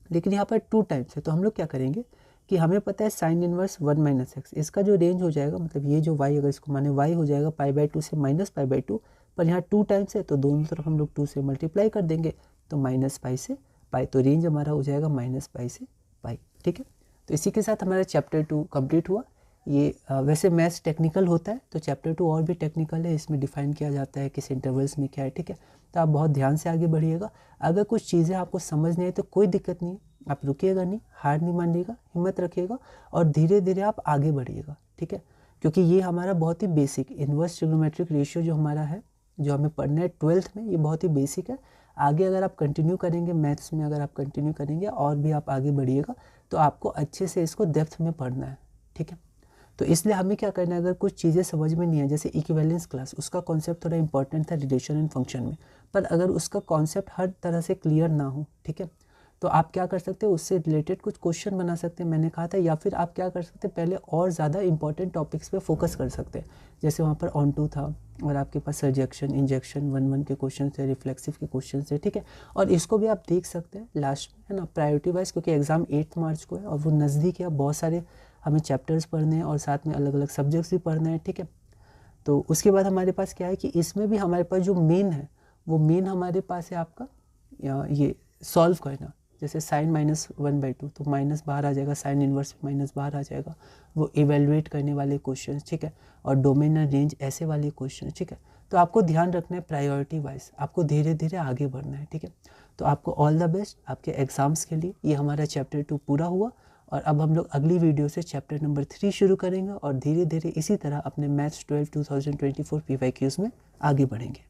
लेकिन यहाँ पर 2 टाइम्स है, तो हम लोग क्या करेंगे कि हमें पता है साइन इनवर्स 1 माइनस x, इसका जो रेंज हो जाएगा, मतलब ये जो y, अगर इसको माने y हो जाएगा π/2 से -π/2, पर यहाँ 2 टाइम्स है तो दोनों तरफ हम लोग 2 से मल्टीप्लाई कर देंगे, तो -π से π, तो रेंज हमारा हो जाएगा -π से π, ठीक है। तो इसी के साथ हमारा चैप्टर 2 कंप्लीट हुआ। ये वैसे मैथ्स टेक्निकल होता है, तो चैप्टर 2 और भी टेक्निकल है, इसमें डिफाइन किया जाता है किस इंटरवल्स में क्या है, ठीक है। तो आप बहुत ध्यान से आगे बढ़िएगा। अगर कुछ चीज़ें आपको समझ नहीं आई तो कोई दिक्कत नहीं, आप रुकिएगा नहीं, हार नहीं मानिएगा, हिम्मत रखिएगा और धीरे धीरे आप आगे बढ़िएगा, ठीक है। क्योंकि ये हमारा बहुत ही बेसिक इन्वर्स ट्रिग्नोमेट्रिक रेशियो जो हमारा है, जो हमें पढ़ना है 12th में, ये बहुत ही बेसिक है। आगे अगर आप कंटिन्यू करेंगे मैथ्स में, अगर आप कंटिन्यू करेंगे और भी आप आगे बढ़िएगा, तो आपको अच्छे से इसको डेप्थ में पढ़ना है, ठीक है। तो इसलिए हमें क्या करना है, अगर कुछ चीज़ें समझ में नहीं है, जैसे इक्विवेलेंस क्लास, उसका कॉन्सेप्ट थोड़ा इंपॉर्टेंट था रिलेशन एंड फंक्शन में, पर अगर उसका कॉन्सेप्ट हर तरह से क्लियर ना हो, ठीक है, तो आप क्या कर सकते हो, उससे रिलेटेड कुछ क्वेश्चन बना सकते हैं, मैंने कहा था। या फिर आप क्या कर सकते हैं, पहले और ज़्यादा इंपॉर्टेंट टॉपिक्स पे फोकस कर सकते हैं। जैसे वहाँ पर ऑन-टू था और आपके पास सर्जेक्शन, इंजेक्शन 1-1 के क्वेश्चन थे, रिफ्लेक्सिव के क्वेश्चन थे, ठीक है। और इसको भी आप देख सकते हैं लास्ट में, है ना, प्रायोरिटी वाइज, क्योंकि एग्ज़ाम 8 मार्च को है और वो नज़दीक है। बहुत सारे हमें चैप्टर्स पढ़ने हैं और साथ में अलग अलग सब्जेक्ट्स भी पढ़ने हैं, ठीक है। तो उसके बाद हमारे पास क्या है कि इसमें भी हमारे पास जो मेन है, वो मेन हमारे पास है आपका ये सॉल्व करना। जैसे साइन -1/2, तो माइनस बाहर आ जाएगा, साइन इनवर्स माइनस बाहर आ जाएगा, वो इवेलुएट करने वाले क्वेश्चन, ठीक है। और डोमेन एंड रेंज ऐसे वाले क्वेश्चन, ठीक है। तो आपको ध्यान रखना है प्रायोरिटी वाइज, आपको धीरे धीरे आगे बढ़ना है, ठीक है। तो आपको ऑल द बेस्ट आपके एग्जाम्स के लिए। ये हमारा चैप्टर 2 पूरा हुआ और अब हम लोग अगली वीडियो से चैप्टर नंबर 3 शुरू करेंगे और धीरे धीरे इसी तरह अपने मैथ्स 12 2024 PYQs में आगे बढ़ेंगे।